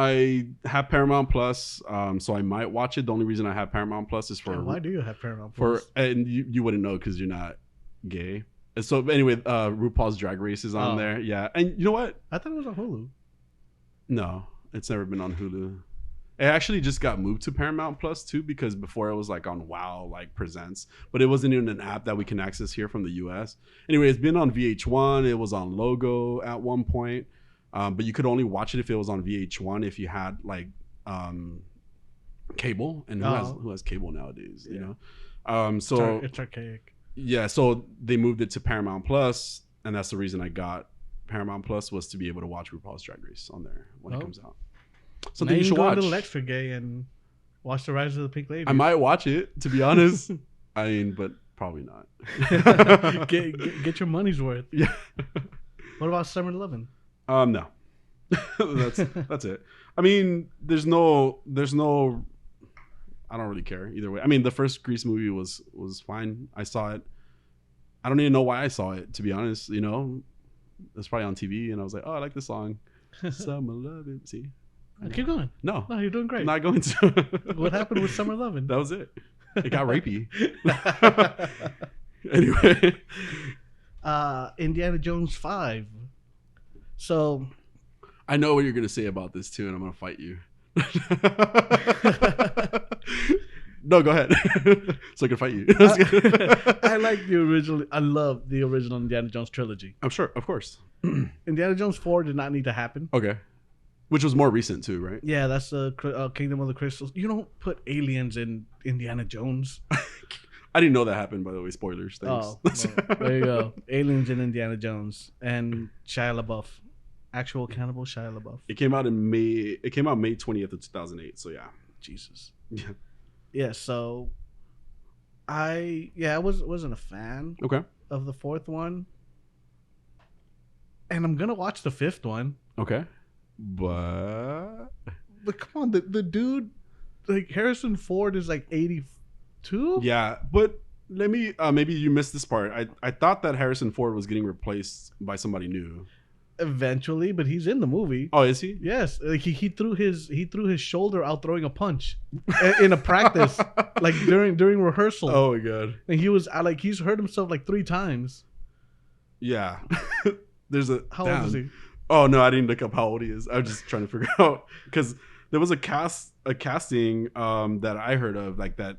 I have Paramount Plus, so I might watch it. The only reason I have Paramount Plus is for. Why do you have Paramount Plus? And you wouldn't know because you're not gay. So anyway, RuPaul's Drag Race is on there. Yeah, and you know what? I thought it was on Hulu. No, it's never been on Hulu. It actually just got moved to Paramount Plus too, because before it was like on Wow, like Presents, but it wasn't even an app that we can access here from the US. Anyway, it's been on VH1. It was on Logo at one point, but you could only watch it if it was on VH1 if you had like cable. And who has cable nowadays? You know, so it's archaic. Yeah, so they moved it to Paramount Plus, and that's the reason I got Paramount Plus, was to be able to watch RuPaul's Drag Race on there when it comes out. Something you should watch. A little extra gay and watch the Rise of the Pink Ladies. I might watch it, to be honest. I mean, but probably not. get your money's worth. Yeah. What about Summer Lovin'? No. that's it. I mean, there's no. I don't really care either way. I mean, the first Grease movie was fine. I saw it. I don't even know why I saw it, to be honest. You know, it's probably on TV, and I was like, oh, I like this song. Summer Lovin'. See. Keep going. No, you're doing great. I'm not going to. What happened with Summer Lovin'? That was it. It got rapey. Anyway, Indiana Jones 5. So, I know what you're gonna say about this too, and I'm gonna fight you. No, go ahead. So I can fight you. I like the original. I love the original Indiana Jones trilogy. I'm sure, of course. Indiana Jones 4 did not need to happen. Okay. Which was more recent too, right? Yeah, that's the Kingdom of the Crystals. You don't put aliens in Indiana Jones. I didn't know that happened, by the way. Spoilers. Thanks. Oh, well, there you go. Aliens in Indiana Jones and Shia LaBeouf, actual cannibal Shia LaBeouf. It came out in May. It came out May 20th of 2008. So yeah, Jesus. Yeah. So I wasn't a fan. Of the fourth one, and I'm gonna watch the fifth one. Okay. But come on, the dude, like Harrison Ford is like 82. Yeah, but let me maybe you missed this part. I thought that Harrison Ford was getting replaced by somebody new eventually, but he's in the movie. Oh, is he? Yes, like he threw his shoulder out throwing a punch in a practice, like during rehearsal. Oh my god! And he was like, he's hurt himself like 3 times. Yeah. There's a how old is he? Oh no, I didn't look up how old he is. I was just trying to figure out, because there was a casting that I heard of, like that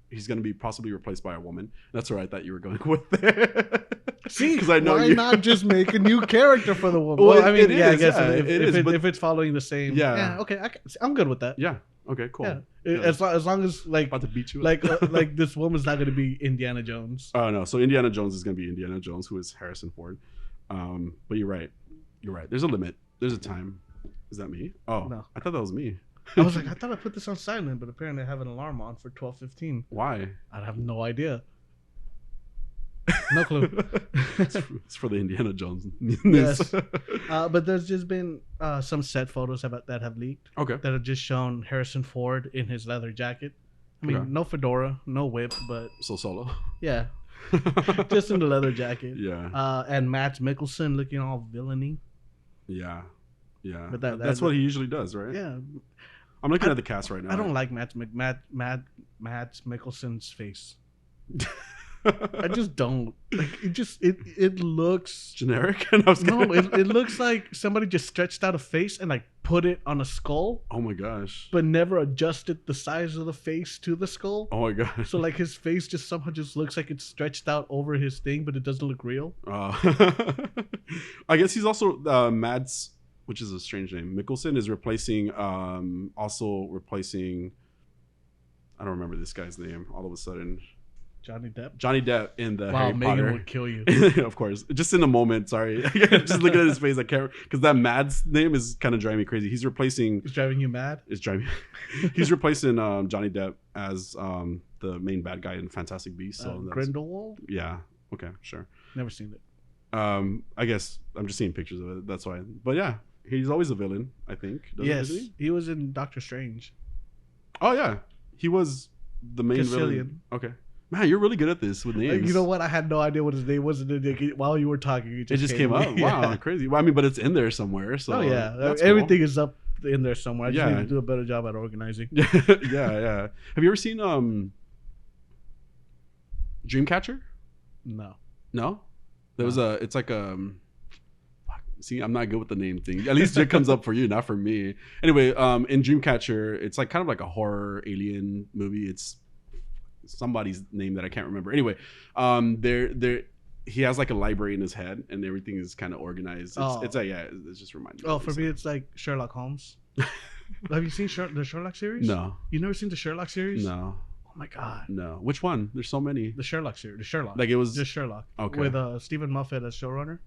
he's going to be possibly replaced by a woman. That's where I thought you were going with it. See, because I know why not just make a new character for the woman? Well, I mean, I guess if it's following the same. Yeah. Okay, I'm good with that. Yeah. Okay. Cool. Yeah. As long as like about to beat you like like this woman's not going to be Indiana Jones. Oh no. So Indiana Jones is going to be Indiana Jones, who is Harrison Ford. But you're right. You're right. There's a limit. There's a time. Is that me? Oh, no. I thought that was me. I was like, I thought I put this on silent, but apparently I have an alarm on for 12:15. Why? I have no idea. No clue. It's for the Indiana Jones. Yes. But there's just been some set photos that have leaked. Okay. That have just shown Harrison Ford in his leather jacket. I mean, no fedora, no whip, but so solo. Yeah. Just in the leather jacket. Yeah. And Matt Mikkelsen looking all villainy. Yeah. Yeah. But that's what he usually does, right? Yeah. I'm looking at the cast right now. I don't like Matt Mikkelsen's face. I just don't. Like it looks generic. No, it looks like somebody just stretched out a face and like put it on a skull. Oh my gosh. But never adjusted the size of the face to the skull. Oh my gosh. So like his face just somehow just looks like it's stretched out over his thing, but it doesn't look real. I guess he's also Mads, which is a strange name. Mikkelsen is replacing I don't remember this guy's name all of a sudden. Johnny Depp in the wow, Harry Megan Potter. would kill you. Of course. Just in a moment, sorry. Just looking at his face, I can't, because that Mads name is kind of driving me crazy. He's replacing... It's driving you mad? It's driving He's replacing Johnny Depp as the main bad guy in Fantastic Beasts. So Grindelwald? Yeah. Okay, sure. Never seen it. I guess I'm just seeing pictures of it. That's why. But yeah, he's always a villain, I think. Yes. He was in Doctor Strange. Oh, yeah. He was the main villain. Okay. Man, you're really good at this with names. You know what? I had no idea what his name was. While you were talking, it just came up. Wow, crazy. Well, I mean, but it's in there somewhere. So oh, yeah. Everything is up in there somewhere. I just need to do a better job at organizing. Yeah. Have you ever seen Dreamcatcher? No. No? There was it's like see, I'm not good with the name thing. At least it comes up for you, not for me. Anyway, in Dreamcatcher, it's like kind of like a horror alien movie. It's somebody's name that I can't remember. Anyway, he has like a library in his head, and everything is kind of organized. It's just reminding me. Oh, for me, it's like Sherlock Holmes. Have you seen the Sherlock series? No. You never seen the Sherlock series? No. Oh my god. No. Which one? There's so many. The Sherlock series. The Sherlock. Like it was just Sherlock. Okay. With Stephen Moffat as showrunner.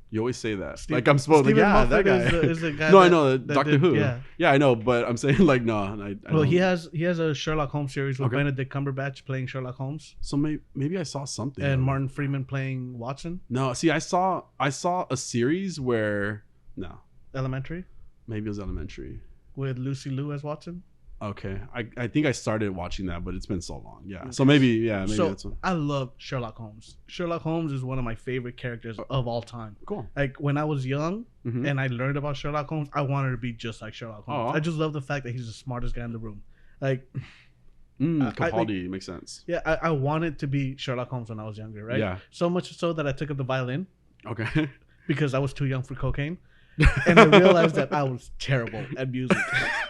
You always say that. Like I'm supposed to. Like, yeah, that guy. Is the guy no, I know. Doctor Who. Yeah. Yeah, I know. But I'm saying like no. I well, he has a Sherlock Holmes series with Benedict Cumberbatch playing Sherlock Holmes. So maybe I saw something. And Martin Freeman playing Watson. No, see, I saw a series where Elementary. Maybe it was Elementary. With Lucy Liu as Watson. Okay, I think I started watching that, but it's been so long. Yeah, okay. So maybe that's one. I love Sherlock Holmes. Sherlock Holmes is one of my favorite characters of all time. Cool. Like when I was young and I learned about Sherlock Holmes, I wanted to be just like Sherlock Holmes. I just love the fact that he's the smartest guy in the room. Like Capaldi makes sense. Yeah, I wanted to be Sherlock Holmes when I was younger, right? Yeah. So much so that I took up the violin. Okay. Because I was too young for cocaine. And I realized that I was terrible at music.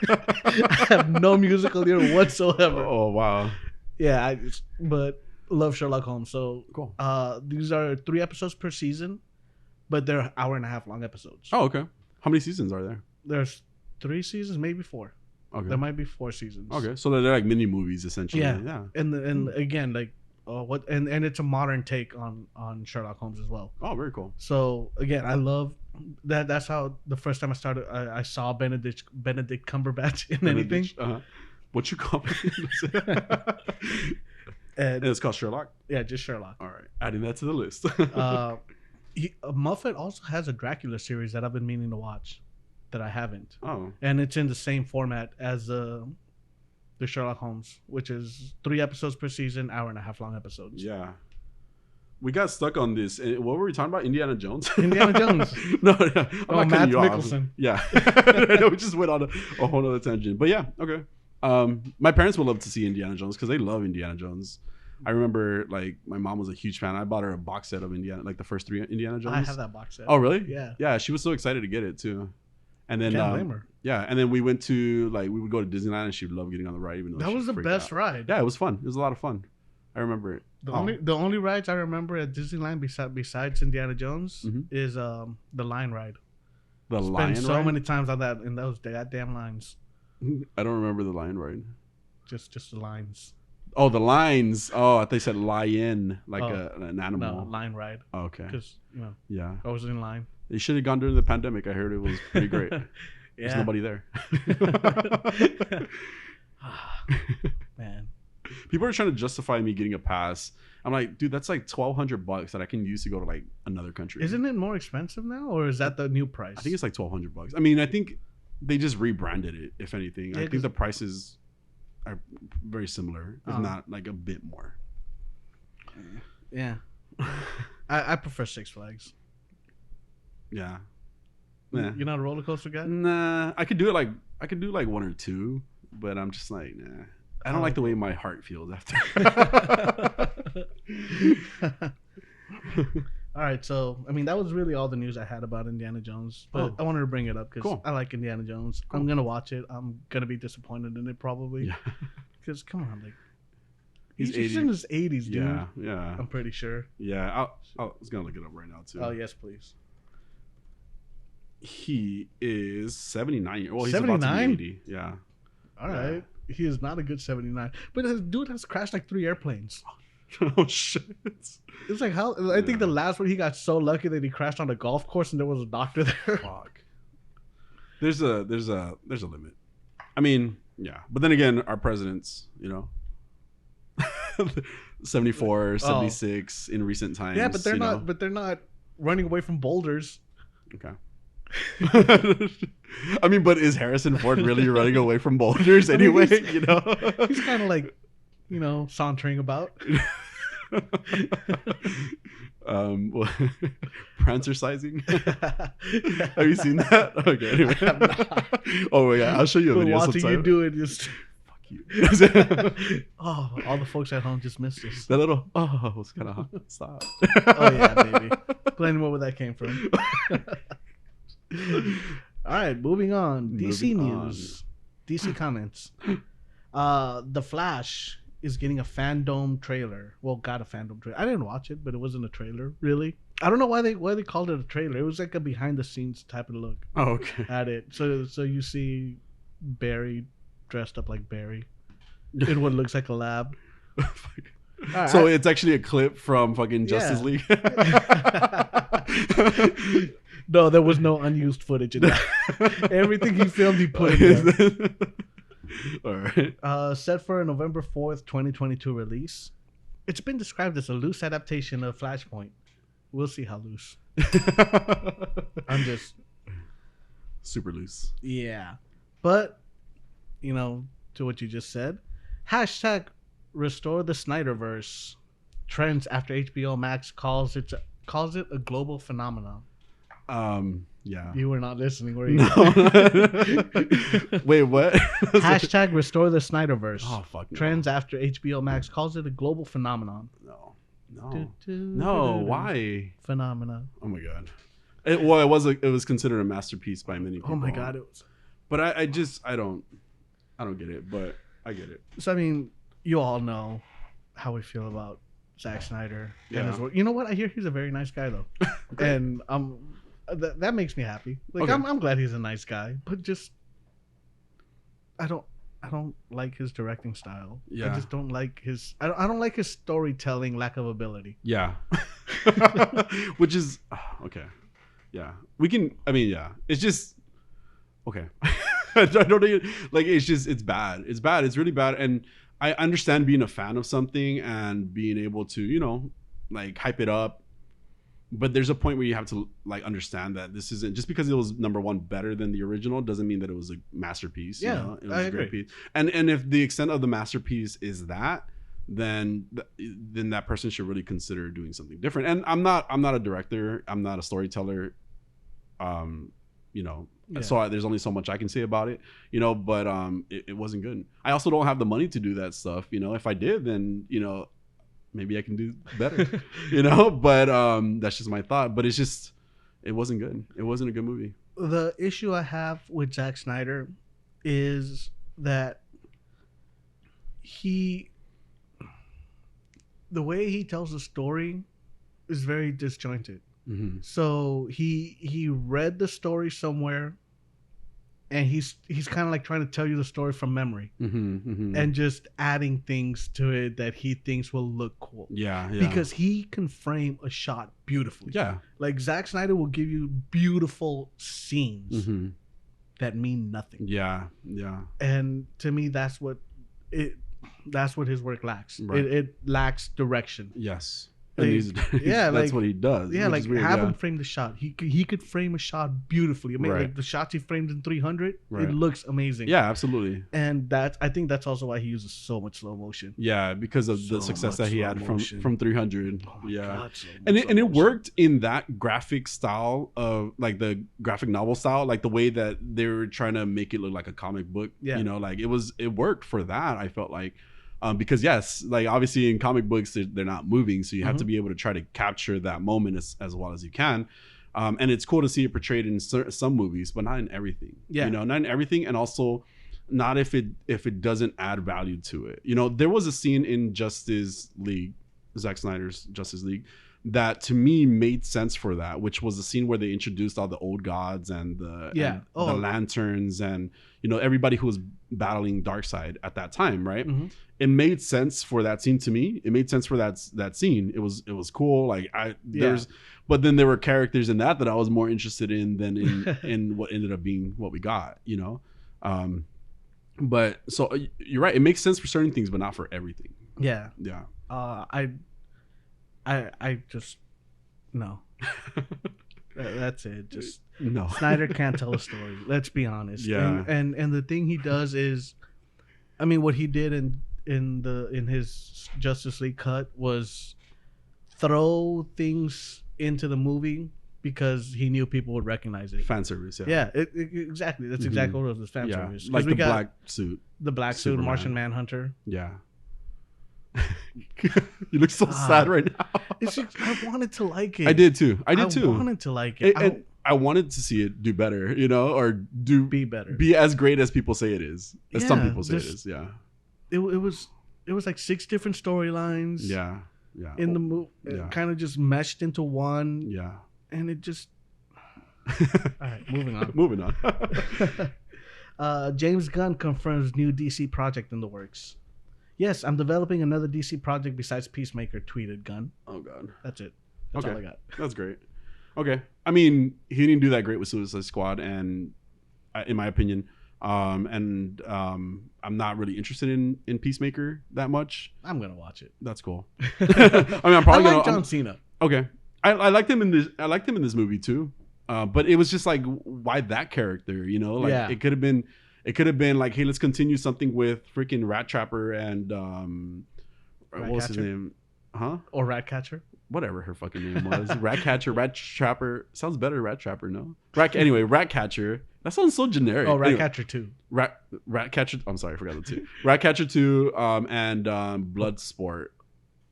I have no musical ear whatsoever. Oh wow! Yeah, but love Sherlock Holmes. So cool. These are 3 episodes per season, but they're hour-and-a-half long episodes. Oh, okay. How many seasons are there? There's 3 seasons, maybe 4. Okay. There might be 4 seasons. Okay, so they're like mini movies essentially. Yeah. And again, like and it's a modern take on Sherlock Holmes as well. Oh, very cool. So again, I love that. That's how the first time I saw Benedict Cumberbatch in anything. What you call it? And it's called Sherlock. Yeah, just Sherlock. All right, adding that to the list. Moffat also has a Dracula series that I've been meaning to watch, that I haven't. Oh. And it's in the same format as the Sherlock Holmes, which is 3 episodes per season, hour-and-a-half long episodes. Yeah. We got stuck on this. What were we talking about? Indiana Jones? Indiana Jones. No, I'm not cutting you Mikkelsen. Off. Yeah. We just went on a whole other tangent. But yeah, okay. My parents would love to see Indiana Jones because they love Indiana Jones. I remember, like, my mom was a huge fan. I bought her a box set of Indiana, like the first 3 Indiana Jones. I have that box set. Oh, really? Yeah. Yeah, she was so excited to get it too. And then, can't blame her. Yeah, and then we went to we would go to Disneyland, and she would love getting on the ride. Even though that was the best ride. Yeah, it was fun. It was a lot of fun. I remember it. The only rides I remember at Disneyland besides Indiana Jones is the line ride. The lion ride? So many times on that in those goddamn lines. I don't remember the lion ride. Just the lines. Oh, the lines. Oh, I thought they said lion, like an animal. No, line ride. Oh, okay. Because yeah, I was in line. They should have gone during the pandemic. I heard it was pretty great. There's nobody there. Man. People are trying to justify me getting a pass. I'm like, dude, that's like $1,200 that I can use to go to like another country. Isn't it more expensive now, or is that the new price? I think it's like $1,200. I mean, I think they just rebranded it. If anything, I think the prices are very similar, if not like a bit more. Yeah, I prefer Six Flags. Yeah. You're not a roller coaster guy? Nah, I could do like 1 or 2, but I'm just like, nah. I don't like the way my heart feels after. All right, so I mean that was really all the news I had about Indiana Jones, but I wanted to bring it up because I like Indiana Jones. Cool. I'm gonna watch it. I'm gonna be disappointed in it probably, because come on, like he's in his 80s, dude. Yeah. I'm pretty sure. Yeah, I was gonna look it up right now too. Oh yes, please. He is 79. Well, he's 79? about to be 80. Yeah. All right. he is not a good 79. But this dude has crashed like 3 airplanes. Oh shit! It's like how I think the last one he got so lucky that he crashed on a golf course and there was a doctor there. Fuck. There's a limit. I mean, yeah, but then again, our presidents, 74, 76 in recent times. Yeah, but they're not. But they're not running away from boulders. Okay. I mean, but is Harrison Ford really running away from boulders anyway? He's kind of like, sauntering about. Prancer-sizing. Have you seen that? Okay, anyway. Oh my god, I'll show you a video watching sometime. You do it just Fuck you. Oh, all the folks at home just missed this. That little was kind of hot. Stop. Oh yeah, baby. Explain more where that came from. All right, moving on. DC news. DC comments. The Flash is getting a fandom trailer. Well, got a fandom trailer. I didn't watch it, but it wasn't a trailer, really. I don't know why they called it a trailer. It was like a behind the scenes type of look. Oh, okay. At it. So you see Barry dressed up like Barry in what looks like a lab. Right, so it's actually a clip from fucking Justice League. No, there was no unused footage in that. Everything he filmed, he put in there. All right. Set for a November 4th, 2022 release. It's been described as a loose adaptation of Flashpoint. We'll see how loose. I'm just super loose. Yeah. But, to what you just said, hashtag restore the Snyderverse. Trends after HBO Max calls it a global phenomenon. Yeah. You were not listening, were you? No. Wait, what? Hashtag restore the Snyderverse. Oh, fuck no. Trends after HBO Max calls it a global phenomenon. No, why? Phenomenon. Oh my god. It was considered a masterpiece by many people. Oh my god, it was. But I don't get it, but I get it. So I mean, you all know how we feel about Zack Snyder and his work. You know what? I hear he's a very nice guy though. And that makes me happy. Like I'm glad he's a nice guy, but just I don't like his directing style. Yeah. I just don't like his I don't like his storytelling lack of ability. Yeah. Which is okay. Yeah. It's just okay. I don't even, like it's bad. It's bad. It's really bad. And I understand being a fan of something and being able to, like hype it up. But there's a point where you have to like understand that this isn't just because it was number one better than the original doesn't mean that it was a masterpiece. Yeah, it was a great piece. And if the extent of the masterpiece is that, then that person should really consider doing something different. And I'm not a director. I'm not a storyteller. So there's only so much I can say about it, but it wasn't good. I also don't have the money to do that stuff. If I did, then, maybe I can do better, but that's just my thought. But it wasn't good. It wasn't a good movie. The issue I have with Zack Snyder is that the way he tells the story is very disjointed. Mm-hmm. So he read the story somewhere, and he's kind of like trying to tell you the story from memory, and just adding things to it that he thinks will look cool. Yeah. Because he can frame a shot beautifully. Yeah. Like Zack Snyder will give you beautiful scenes that mean nothing. Yeah. And to me, that's what his work lacks. Right. It lacks direction. Yes. That's what he does. Yeah, like have him frame the shot. He could frame a shot beautifully. I mean, like the shots he framed in 300, it looks amazing. Yeah, absolutely. And I think that's also why he uses so much slow motion. Yeah, because of the success that he had from 300. Oh my God, and it worked in that graphic style of like the graphic novel style, like the way that they were trying to make it look like a comic book. Yeah, like it worked for that. I felt like. Because yes, like obviously in comic books they're not moving, so you have to be able to try to capture that moment as well as you can, and it's cool to see it portrayed in some movies, but not in everything. Yeah, not in everything, and also not if it doesn't add value to it. There was a scene in Justice League, Zack Snyder's Justice League, that to me made sense for that, which was the scene where they introduced all the old gods and the the lanterns and everybody who was battling Darkseid at that time, right? Mm-hmm. It made sense for that scene to me. It made sense for that scene. It was cool. Like but then there were characters in that I was more interested in than in what ended up being what we got, But so you're right. It makes sense for certain things, but not for everything. Yeah. Yeah. I just no. That's it. Just no. Snyder can't tell a story. Let's be honest. Yeah. And the thing he does is, I mean, what he did in his Justice League cut was throw things into the movie because he knew people would recognize it. Fan service. Yeah. Exactly. That's exactly what it was. Fan service. Like the black suit. The black suit, Martian Manhunter. Yeah. You look so sad right now. It's just, I wanted to like it. I did too. I wanted to like it. I wanted to see it do better, or be better, be as great as people say it is. As some people say it is. Yeah. It was like 6 different storylines. Yeah. In the movie, kind of just meshed into one. Yeah. And it just. All right, moving on. Moving on. James Gunn confirms new DC project in the works. Yes, I'm developing another DC project besides Peacemaker, tweeted Gunn. Oh, God. That's it. That's all I got. That's great. Okay. I mean, he didn't do that great with Suicide Squad, and in my opinion, I'm not really interested in Peacemaker that much. I'm going to watch it. That's cool. I mean, I'm probably going to... John Cena. Okay. I liked him in this. I liked him in this movie, too. But it was just like, why that character, It could have been... It could have been like, hey, let's continue something with freaking Rat Trapper and what was his name? Huh? Or Ratcatcher? Whatever her fucking name was. Ratcatcher, Rat Trapper. Sounds better, Rat Trapper, no? Anyway, Ratcatcher. That sounds so generic. Oh, Ratcatcher 2. Ratcatcher. I'm sorry, I forgot the 2. Ratcatcher 2 and Bloodsport.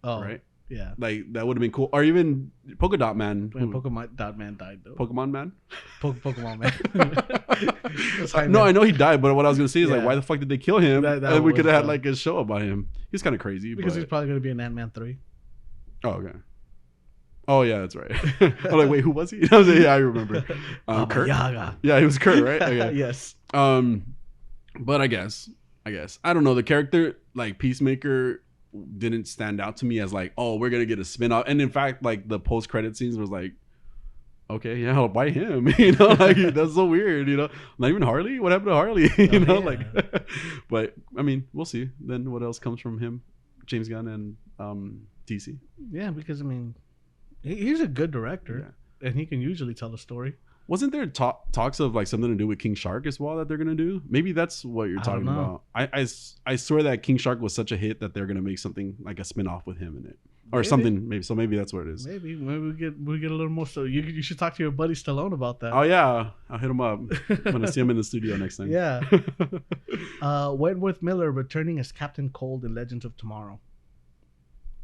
Oh, right? Yeah. Like, that would have been cool. Or even Polka Dot Man. Polka Dot Man died, though. Pokemon Man? Pokemon Man. No, I know he died, but what I was going to say is, like, why the fuck did they kill him? And we could have had, like, a show about him. He's kind of crazy. Because he's probably going to be in Ant-Man 3. Oh, okay. Oh, yeah, that's right. I'm like, wait, who was he? Yeah, I remember. Kurt? Yaga. Yeah, he was Kurt, right? Okay. Yes. But I guess. I don't know. The character, like, Peacemaker... didn't stand out to me as like, oh, we're gonna get a spin-off. And in fact, like the post-credit scenes was like, okay, yeah, why him? Like that's so weird, Not even Harley? What happened to Harley? Like but I mean, we'll see. Then what else comes from him? James Gunn and DC. Yeah, because I mean he's a good director and he can usually tell a story. Wasn't there talks of like something to do with King Shark as well that they're gonna do? Maybe that's what you're talking about. I swear that King Shark was such a hit that they're gonna make something like a spin-off with him in it, or something. Maybe that's what it is. Maybe we get a little more. So you should talk to your buddy Stallone about that. Oh yeah, I'll hit him up when I see him in the studio next time. Yeah. Wentworth Miller returning as Captain Cold in Legends of Tomorrow.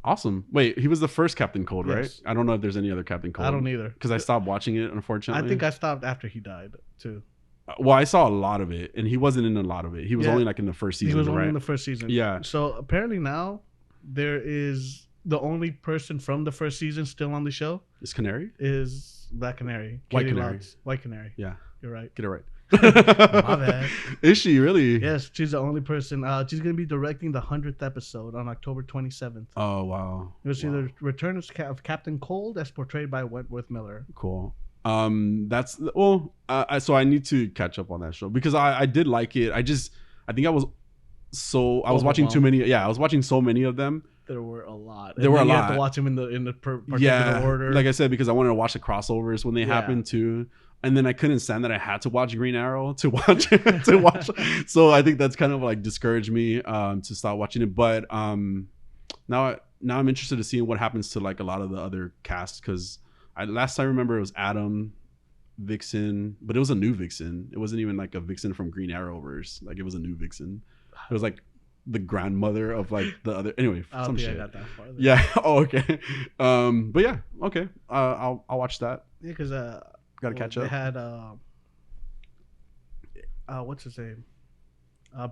Awesome. Wait, he was the first Captain Cold, right? I don't know if there's any other Captain Cold. I don't either. Because I stopped watching it, unfortunately. I think I stopped after he died, too. Well, I saw a lot of it, and he wasn't in a lot of it. He was only like in the first season, He was only in the first season. Yeah. So apparently now there is the only person from the first season still on the show. Is Canary? Is Black Canary. White Canary. White Canary. Yeah. You're right. Get it right. My bad. Is she really? Yes, she's the only person. She's going to be directing the 100th episode on October 27th. Oh, wow. You'll see the return of Captain Cold as portrayed by Wentworth Miller. Cool. So I need to catch up on that show because I did like it. I think I was watching too many. Yeah, I was watching so many of them. There were a lot. You have to watch them in the particular order. Like I said, because I wanted to watch the crossovers when they happened too. And then I couldn't stand that I had to watch Green Arrow to watch. So I think that's kind of like discouraged me to stop watching it. But now I'm interested to see what happens to like a lot of the other casts because last I remember it was Adam, Vixen, but it was a new Vixen. It wasn't even like a Vixen from Green Arrowverse. Like it was a new Vixen. It was like the grandmother of like the other. Anyway, some shit. I got that far. Yeah. Oh, okay. But yeah, okay. I'll watch that. Yeah, because gotta catch up. They had what's his name?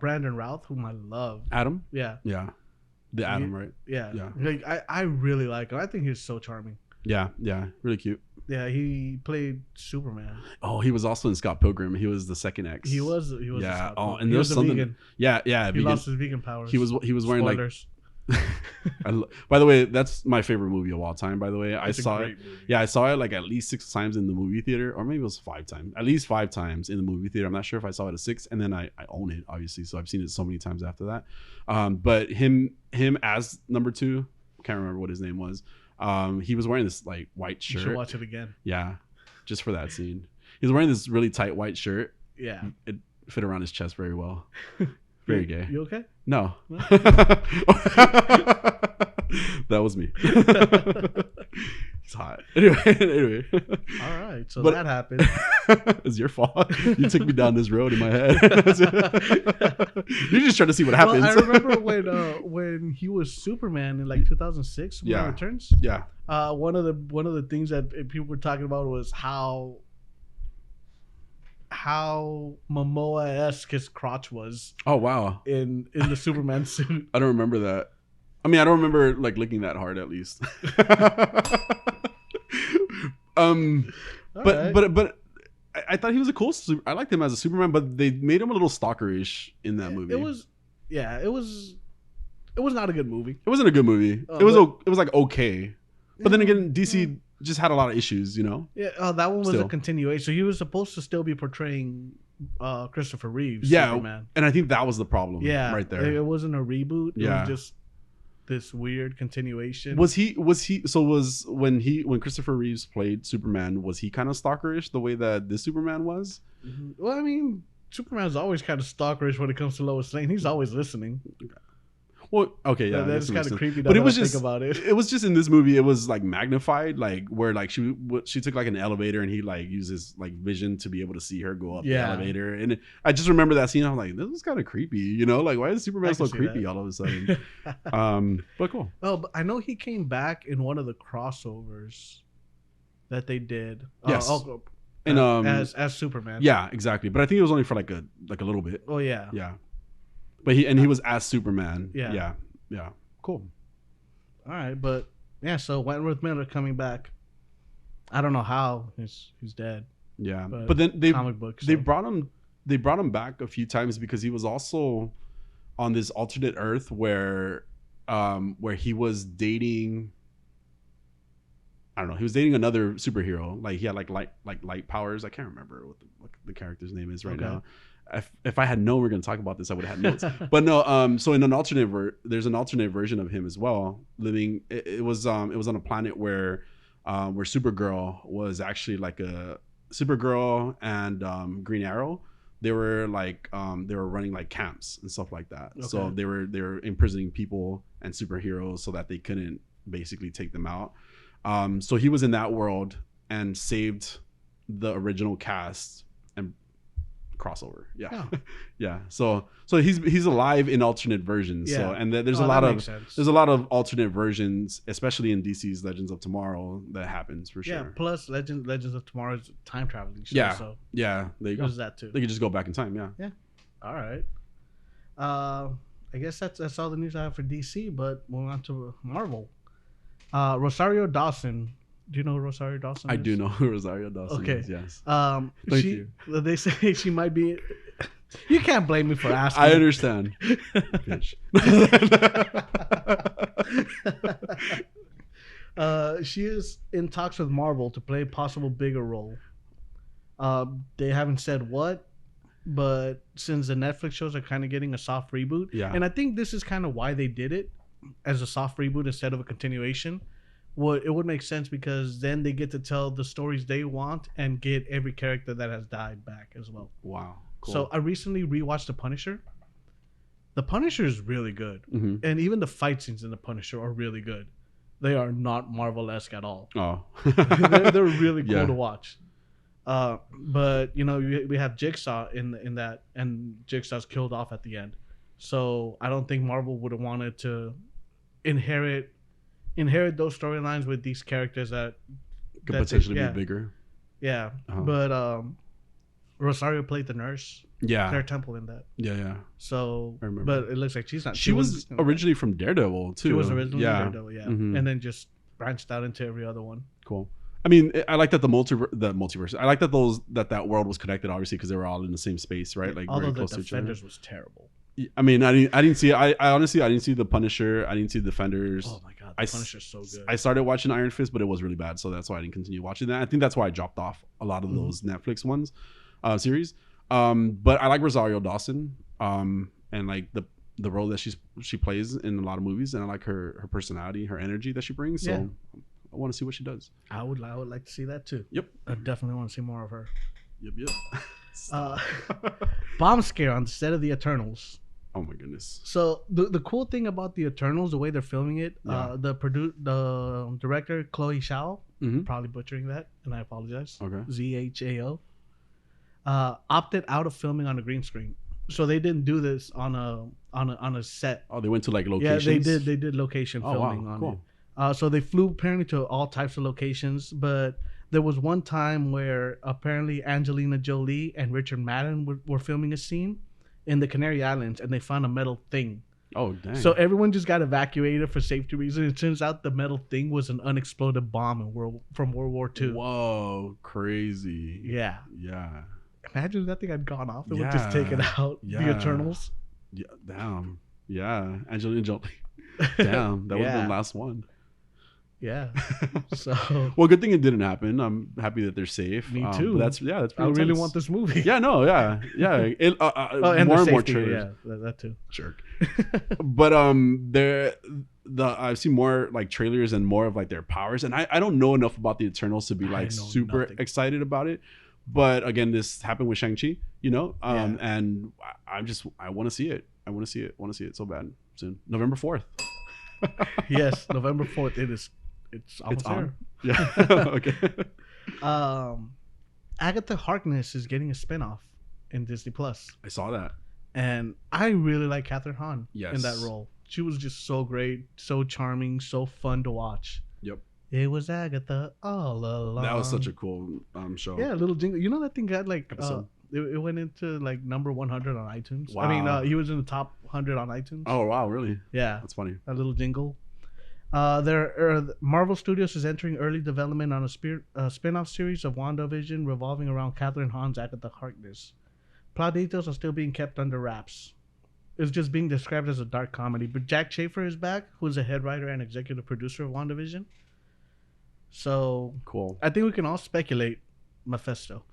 Brandon Routh, whom I love. Adam? Yeah. Yeah. The Adam, right? Yeah. Like I really like him. I think he's so charming. Yeah, really cute. Yeah, he played Superman. Oh, he was also in Scott Pilgrim. He was the second X. He was. Yeah. Oh, and there was something. Vegan. Yeah. He vegan. lost his vegan powers. He was wearing Spoilers. By the way, that's my favorite movie of all time. By the way, I saw it. Movie. Yeah, I saw it like at least 6 times in the movie theater, or maybe it was 5 times. At least 5 times in the movie theater. I'm not sure if I saw it at 6, and then I own it obviously, so I've seen it so many times after that. But him as number 2, can't remember what his name was. He was wearing this like white shirt. You should watch it again. Yeah, just for that scene. He was wearing this really tight white shirt. Yeah, it fit around his chest very well. Very gay. You okay? No. That was me. It's hot. Anyway. All right. So that happened. It's your fault. You took me down this road in my head. You're just trying to see what happens. Well, I remember when he was Superman in like 2006, Superman Returns. Yeah. One of the things that people were talking about was how Momoa-esque his crotch was. Oh wow. In the Superman suit. I don't remember that. I mean, I don't remember like looking that hard at least. But I thought he was a cool. I liked him as a Superman, but they made him a little stalkerish in that movie. It was not a good movie. It wasn't a good movie. It was like okay, but then again, DC just had a lot of issues, you know. Yeah, that one was a continuation. So he was supposed to still be portraying Christopher Reeves. Yeah, Superman. And I think that was the problem. Yeah, right there. It wasn't a reboot. It was just this weird continuation. Was he when Christopher Reeves played Superman, was he kind of stalkerish the way that this Superman was? Mm-hmm. Well, I mean, Superman's always kind of stalkerish when it comes to Lois Lane. He's always listening. Well, okay, yeah, that's kind of creepy. But it was just think about it. It was just in this movie. It was like magnified, like where like she took like an elevator and he like uses like vision to be able to see her go up the elevator. And I just remember that scene. I was like, this is kind of creepy, you know? Like, why is Superman so creepy all of a sudden? But cool. Oh, but I know he came back in one of the crossovers that they did. Yes. And as Superman. Yeah, exactly. But I think it was only for like a little bit. Oh yeah. Yeah. But he was as Superman. Yeah. Cool. All right, but yeah, so Wentworth Miller coming back. I don't know how he's dead. Yeah, but then they brought him back a few times because he was also on this alternate Earth where he was dating. I don't know. He was dating another superhero. Like he had like light powers. I can't remember what the character's name is right now. If I had known we were going to talk about this, I would have had notes. But no, so in an there's an alternate version of him as well. Living, it was on a planet where Supergirl was actually like a Supergirl and Green Arrow. They were like they were running like camps and stuff like that. Okay. So they were imprisoning people and superheroes so that they couldn't basically take them out. So he was in that world and saved the original cast and crossover. Yeah. So he's alive in alternate versions. So and there's a lot of alternate versions, especially in DC's Legends of Tomorrow, that happens for sure. Yeah. Plus Legends of Tomorrow is a time traveling show. Yeah. So there you go. There's that too. They could just go back in time. Yeah. Yeah. All right. I guess that's all the news I have for DC. But moving on to Marvel. Rosario Dawson. Do you know who Rosario Dawson is? I do know who Rosario Dawson is, yes. Thank you. They say she might be... You can't blame me for asking. I understand. She is in talks with Marvel to play a possible bigger role. They haven't said what, but since the Netflix shows are kind of getting a soft reboot, and I think this is kind of why they did it as a soft reboot instead of a continuation. It would make sense because then they get to tell the stories they want and get every character that has died back as well. Wow, cool. So I recently rewatched The Punisher. The Punisher is really good, and even the fight scenes in The Punisher are really good. They are not Marvel-esque at all. Oh, they're really cool to watch. But you know, we have Jigsaw in that, and Jigsaw's killed off at the end. So I don't think Marvel would have wanted to inherit those storylines with these characters that could potentially be bigger. Yeah, but Rosario played the nurse. Yeah, Claire Temple in that. Yeah. So, but it looks like she's not. She was originally from Daredevil too. She was originally Daredevil, and then just branched out into every other one. Cool. I mean, I like that the multiverse. I like that that world was connected, obviously, because they were all in the same space, right? Like although very the close to each other. Defenders was terrible. I mean, I didn't see. I honestly, I didn't see the Punisher. I didn't see Defenders. Oh my god, the Punisher's so good. I started watching Iron Fist, but it was really bad, so that's why I didn't continue watching that. I think that's why I dropped off a lot of those Netflix ones, series. But I like Rosario Dawson, and like the role that she plays in a lot of movies, and I like her personality, her energy that she brings. So I want to see what she does. I would like to see that too. Yep. I definitely want to see more of her. Yep. Bomb scare on the set of the Eternals. Oh my goodness. So the cool thing about the Eternals, the way they're filming it, the director Chloe Zhao, probably butchering that, and I apologize. Okay. ZHAO, opted out of filming on a green screen, so they didn't do this on a set. Oh, they went to like locations. Yeah, they did location filming on it. So they flew apparently to all types of locations, but there was one time where apparently Angelina Jolie and Richard Madden were filming a scene in the Canary Islands, and they found a metal thing. Oh, dang. So everyone just got evacuated for safety reasons. It turns out the metal thing was an unexploded bomb from World War II. Whoa, crazy. Yeah. Yeah. Imagine if that thing had gone off. It would just take it out. The Eternals. Yeah, damn. Yeah, Angelina Jolie. Damn, that would have been the last one. Yeah. So. Well, good thing it didn't happen. I'm happy that they're safe. Me too. That's pretty I really want this movie. Yeah, no, yeah. And more and more trailers. Yeah, that too. Sure. But I've seen more like trailers and more of like their powers, and I don't know enough about the Eternals to be like super excited about it. But again, this happened with Shang-Chi, and I want to see it. I want to see it so bad soon. November 4th. Yes, November 4th. It's almost there. Yeah. Okay. Agatha Harkness is getting a spinoff in Disney Plus. I saw that. And I really like Catherine Hahn in that role. She was just so great, so charming, so fun to watch. Yep. It was Agatha all along. That was such a cool show. Yeah, little jingle. You know that thing got like it went into like number 100 on iTunes. Wow. I mean, he was in the top 100 on iTunes. Oh wow, really? Yeah, that's funny. That little jingle. Marvel Studios is entering early development on a spin-off series of WandaVision revolving around Catherine Hahn's Agatha Harkness. Plot details are still being kept under wraps. It's just being described as a dark comedy. But Jack Schaefer is back, who's the head writer and executive producer of WandaVision. So cool. I think we can all speculate Mephisto.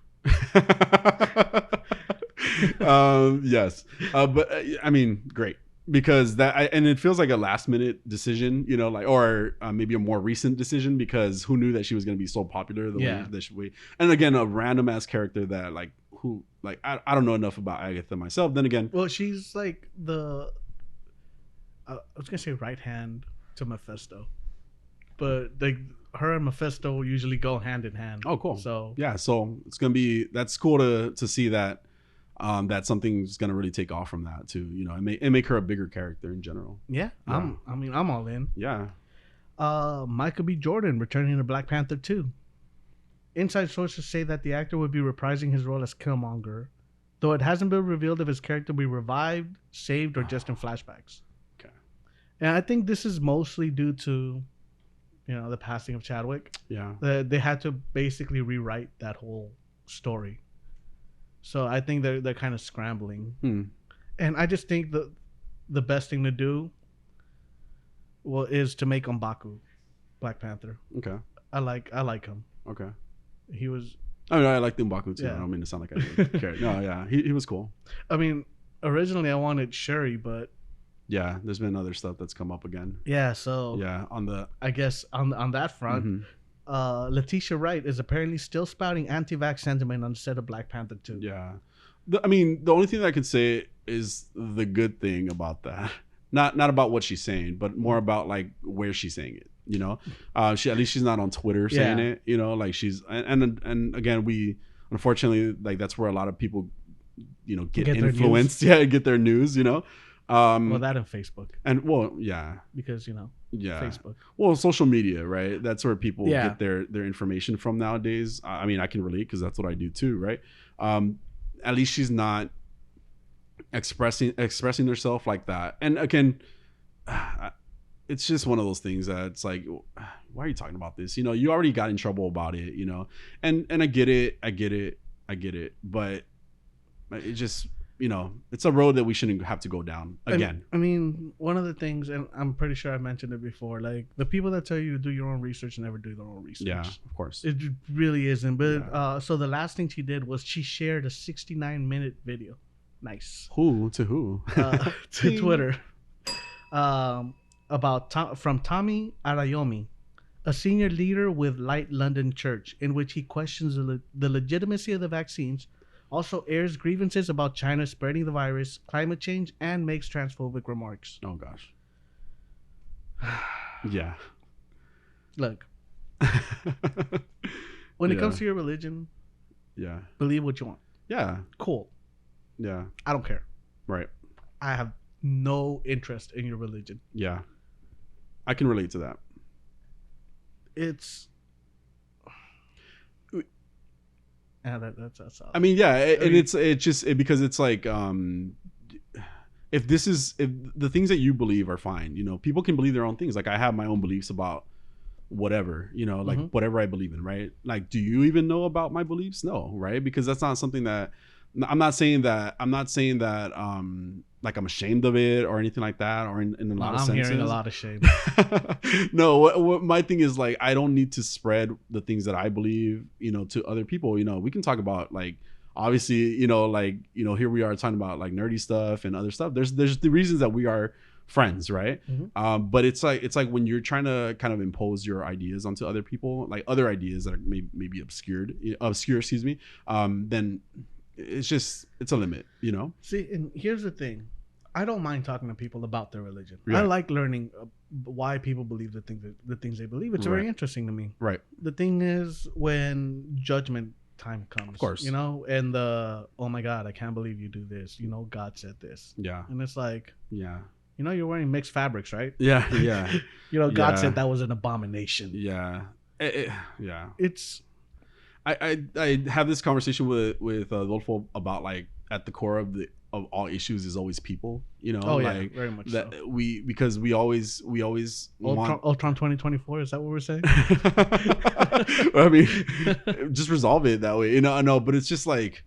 Yes, but I mean, great. Because and it feels like a last minute decision, or maybe a more recent decision, because who knew that she was going to be so popular the way that she. And again, a random ass character that I don't know enough about Agatha myself. Then again, well, she's like I was gonna say right hand to Mephisto, but her and Mephisto usually go hand in hand. Oh, cool. So yeah, so that's cool to see that. That something's gonna really take off from that too, and make her a bigger character in general. Yeah. I'm all in. Yeah. Michael B. Jordan returning to Black Panther 2. Inside sources say that the actor would be reprising his role as Killmonger, though it hasn't been revealed if his character will be revived, saved, or just in flashbacks. Okay. And I think this is mostly due to, the passing of Chadwick. Yeah. They had to basically rewrite that whole story. So I think they're kind of scrambling. And I just think the best thing to do is to make M'Baku Black Panther. Okay. I like him. Okay. He was. I mean, I like the M'Baku too. Yeah. I don't mean to sound like I didn't care. No, yeah, he was cool. I mean, originally I wanted Shuri, but yeah, there's been other stuff that's come up again. Yeah, so yeah, I guess on that front, Letitia Wright is apparently still spouting anti-vax sentiment on the set of Black Panther 2. Yeah, I mean, the only thing that I could say is the good thing about that, not about what she's saying, but more about like where she's saying it. She at least she's not on Twitter saying it. Like she's and again, we unfortunately like that's where a lot of people, get influenced. Get their news. Well, that and Facebook. And yeah, because Facebook. Well, social media, right? That's where people get their information from nowadays. I mean, I can relate because that's what I do too, right? At least she's not expressing herself like that. And again, it's just one of those things that it's like why are you talking about this? You know, you already got in trouble about it, you know, and I get it, but it just, you know, it's a road that we shouldn't have to go down again. I mean, one of the things, and I'm pretty sure I mentioned it before, like the people that tell you to do your own research never do their own research. Yeah, of course. It really isn't. But so the last thing she did was she shared a 69-minute video. Nice. Who to who? To Twitter. From Tommy Arayomi, a senior leader with Light London Church, in which he questions the legitimacy of the vaccines, also airs grievances about China spreading the virus, climate change, and makes transphobic remarks. Oh gosh. Yeah. Look, when it comes to your religion, believe what you want. Yeah. Cool. Yeah. I don't care. Right. I have no interest in your religion. Yeah. I can relate to that. It's that's all. I mean, yeah, and it's just because it's like if the things that you believe are fine, you know, people can believe their own things. Like I have my own beliefs about whatever, you know, like whatever I believe in, right? Like, do you even know about my beliefs? No, right? Because that's not something that I'm not saying that like I'm ashamed of it or anything like that, or in a lot of senses. I'm hearing a lot of shame. No, what my thing is, like, I don't need to spread the things that I believe, you know, to other people. You know, we can talk about, like, obviously, you know, like, you know, here we are talking about like nerdy stuff and other stuff. There's the reasons that we are friends, right? But it's like when you're trying to kind of impose your ideas onto other people, like other ideas that are maybe obscure, excuse me, then it's a limit, you know? See, and here's the thing. I don't mind talking to people about their religion. Right. I like learning why people believe the things they believe. It's very interesting to me. Right. The thing is, when judgment time comes, of course, you know, and oh my God, I can't believe you do this. You know, God said this. Yeah. And it's like, yeah. You know, you're wearing mixed fabrics, right? Yeah. Yeah. You know, God said that was an abomination. Yeah. Yeah. It's. I have this conversation with Adolfo about, like, at the core of all issues is always people, you know. Oh yeah, like, very much that so. Because we always Ultron 2024, is that what we're saying? I mean, just resolve it that way, you know. No, but it's just like,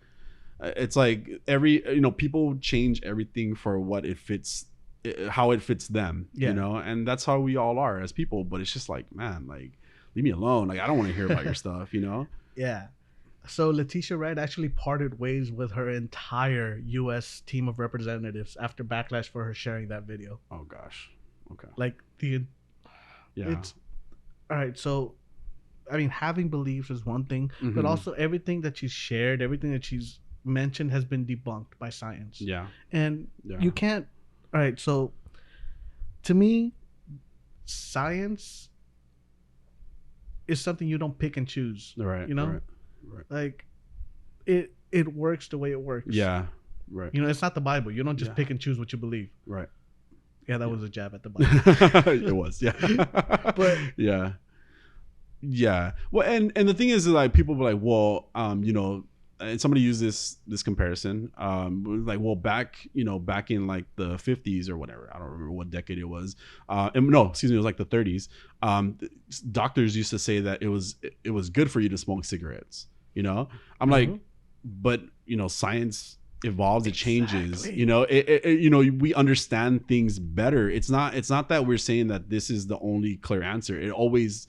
it's like you know, people change everything for what it fits, how it fits them, you know, and that's how we all are as people. But it's just like, man, like, leave me alone. Like, I don't want to hear about your stuff, you know. Yeah. So Letitia Wright actually parted ways with her entire U.S. team of representatives after backlash for her sharing that video. Oh gosh. Okay. Like it's all right. So, I mean, having beliefs is one thing, but also everything that she's shared, everything that she's mentioned has been debunked by science. Yeah. And you can't. All right. So, to me, science is something you don't pick and choose. Right. You know. Right. Like, it works the way it works. Yeah. Right. You know, it's not the Bible. You don't just pick and choose what you believe. Right. Yeah, that was a jab at the Bible. It was, yeah. But yeah. Well, and the thing is, like, people were like, well, you know, and somebody used this comparison, like, well, back in like the 50s or whatever, I don't remember what decade it was, and no, excuse me, it was like the 30s. Doctors used to say that it was good for you to smoke cigarettes, you know. I'm like, but, you know, science evolves, it changes, you know, you know, we understand things better. It's not that we're saying that this is the only clear answer. It always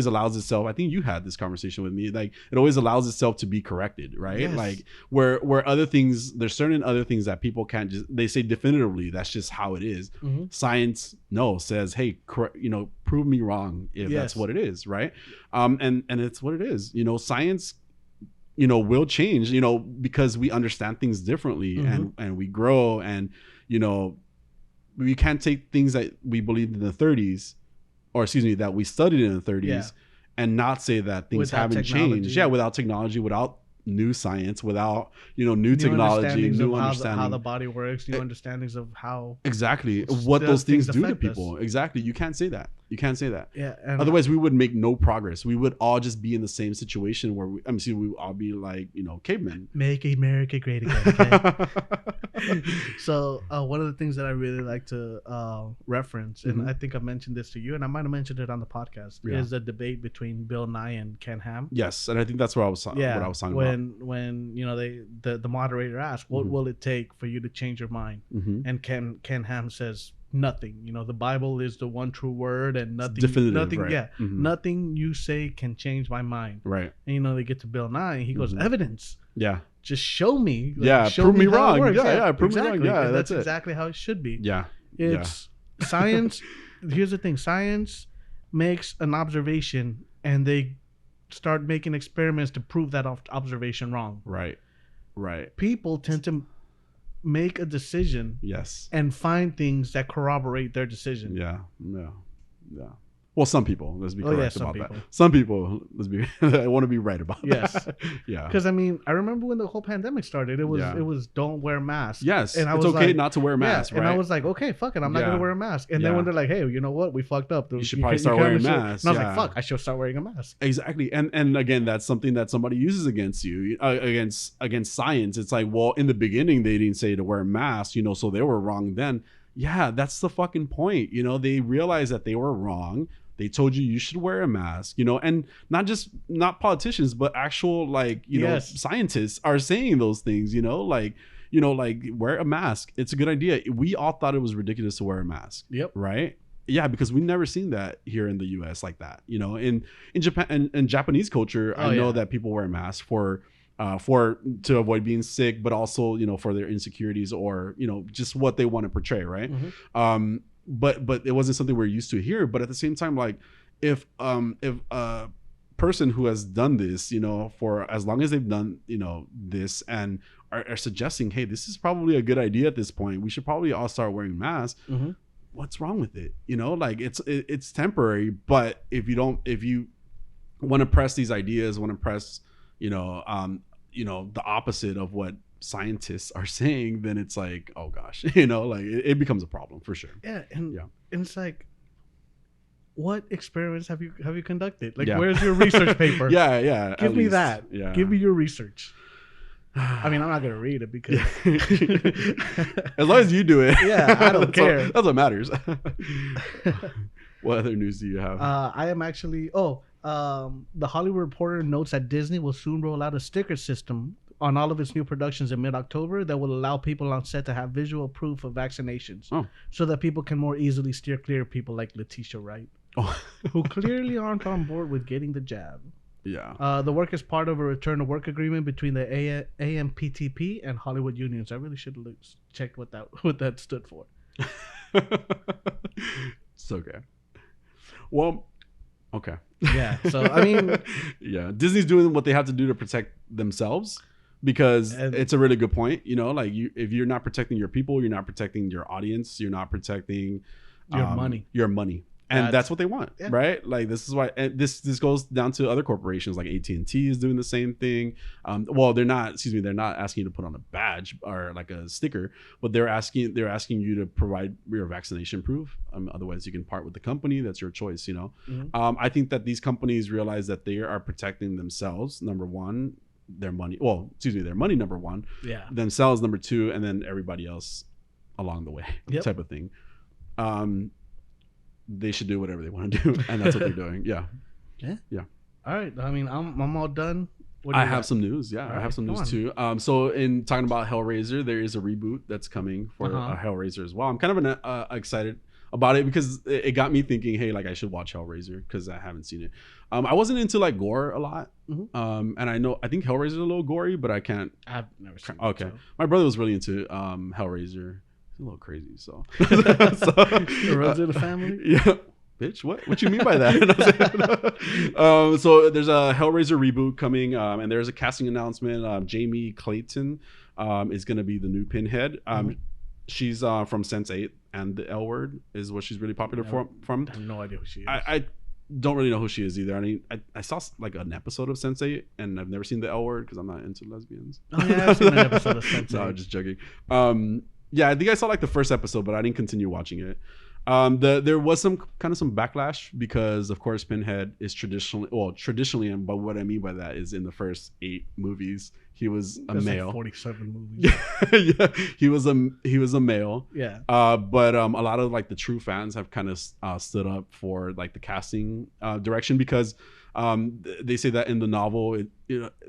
allows itself, I think you had this conversation with me, like, it always allows itself to be corrected, right? Yes. Like, where other things, there's certain other things that people can't just, they say definitively that's just how it is. Science says, hey, you know, prove me wrong if that's what it is, right? And it's what it is, you know. Science, you know, will change, you know, because we understand things differently, and we grow, and, you know, we can't take things that we believed in the 30s, or excuse me, that we studied in the 30s, and not say that things haven't changed. Yeah, without technology, without new science, without, you know, new technology, new understanding how the body works, new understandings of how what those things do to people. Us. Exactly, you can't say that. Yeah, otherwise we would make no progress. We would all just be in the same situation where we would all be like, you know, cavemen. Make America great again. Okay? So one of the things that I really like to reference, and I think I mentioned this to you, and I might have mentioned it on the podcast, is the debate between Bill Nye and Ken Ham. Yes, and I think that's what I was talking about. When the moderator asked, "What will it take for you to change your mind?" And Ken Ham says, "Nothing. The Bible is the one true word, and nothing. Right. Nothing you say can change my mind." Right. And they get to Bill Nye, and he goes, "Evidence. Yeah. Just show me. Prove me wrong. Prove me wrong. Yeah, and that's exactly how it should be. Yeah. It's science. Here's the thing: science makes an observation, and they start making experiments to prove that observation wrong. Right. People tend to make a decision, and find things that corroborate their decision. Yeah. Well, some people, let's be correct about that. Some people, I want to be right about that. Yeah. Because I remember when the whole pandemic started, it was don't wear masks. Yes. And it's okay not to wear a mask, right? And I was like, okay, fuck it, I'm not gonna wear a mask. And then when they're like, hey, you know what, we fucked up. You should probably start wearing masks. And I was like, fuck, I should start wearing a mask. Exactly. And again, that's something that somebody uses against you, against science. It's like, well, in the beginning they didn't say to wear a mask, so they were wrong then. Yeah, that's the fucking point. They realized that they were wrong. They told you should wear a mask, and not politicians, but actual scientists are saying those things, like wear a mask. It's a good idea. We all thought it was ridiculous to wear a mask. Yep. Right. Yeah, because we've never seen that here in the U.S. like that. In Japan and Japanese culture, I know that people wear masks for to avoid being sick, but also for their insecurities or just what they want to portray. Right. But it wasn't something we're used to here. But at the same time, like if a person who has done this, for as long as they've done, this and are suggesting, hey, this is probably a good idea at this point. We should probably all start wearing masks. What's wrong with it? It's temporary. But if you want to press these ideas, want to press, the opposite of what scientists are saying, then it's like, oh gosh, it becomes a problem for sure. And it's like, what experiments have you conducted? Like, where's your research paper? Give me that. Give me your research. I'm not gonna read it because as long as you do it, I don't care. That's what matters. What other news do you have? I am actually the Hollywood Reporter notes that Disney will soon roll out a sticker system on all of its new productions in mid-October that will allow people on set to have visual proof of vaccinations, so that people can more easily steer clear of people like Letitia Wright, who clearly aren't on board with getting the jab. Yeah. The work is part of a return to work agreement between the AMPTP and Hollywood unions. I really should have checked what that stood for. It's okay. Well, okay. Yeah. So yeah, Disney's doing what they have to do to protect themselves. Because it's a really good point, if you're not protecting your people, you're not protecting your audience, you're not protecting your money, and that's what they want, right? Like this is why this goes down to other corporations like AT&T is doing the same thing. Well, they're not asking you to put on a badge or like a sticker, but they're asking you to provide your vaccination proof. Otherwise, you can part with the company. That's your choice, I think that these companies realize that they are protecting themselves, number one. Their money, number one, themselves number two, and then everybody else along the way, type of thing. They should do whatever they want to do, and that's what they're doing. Yeah. All right. I'm all done. I have some news. Yeah, I have some news too. So in talking about Hellraiser, there is a reboot that's coming for Hellraiser as well. I'm kind of excited about it because it got me thinking, hey, like I should watch Hellraiser because I haven't seen it. I wasn't into like gore a lot, and I think Hellraiser is a little gory, but I've never seen it. Okay, so. My brother was really into Hellraiser. He's a little crazy, so it runs in the family. Yeah, bitch, what you mean by that? So there's a Hellraiser reboot coming, and there's a casting announcement. Jaime Clayton is going to be the new Pinhead. She's from Sense8 and the L Word is what she's really popular from. I have no idea who she is. I don't really know who she is either. I saw like an episode of Sense8 and I've never seen the L Word because I'm not into lesbians. Oh yeah, I've seen an episode of Sense8. No, just joking. Yeah, I think I saw like the first episode, but I didn't continue watching it. There was some backlash because of course Pinhead is traditionally, and but what I mean by that is in the first 8 movies he was a male. Like 47 movies. Yeah, he was a male. Yeah. But a lot of like the true fans have kind of stood up for like the casting direction because they say that in the novel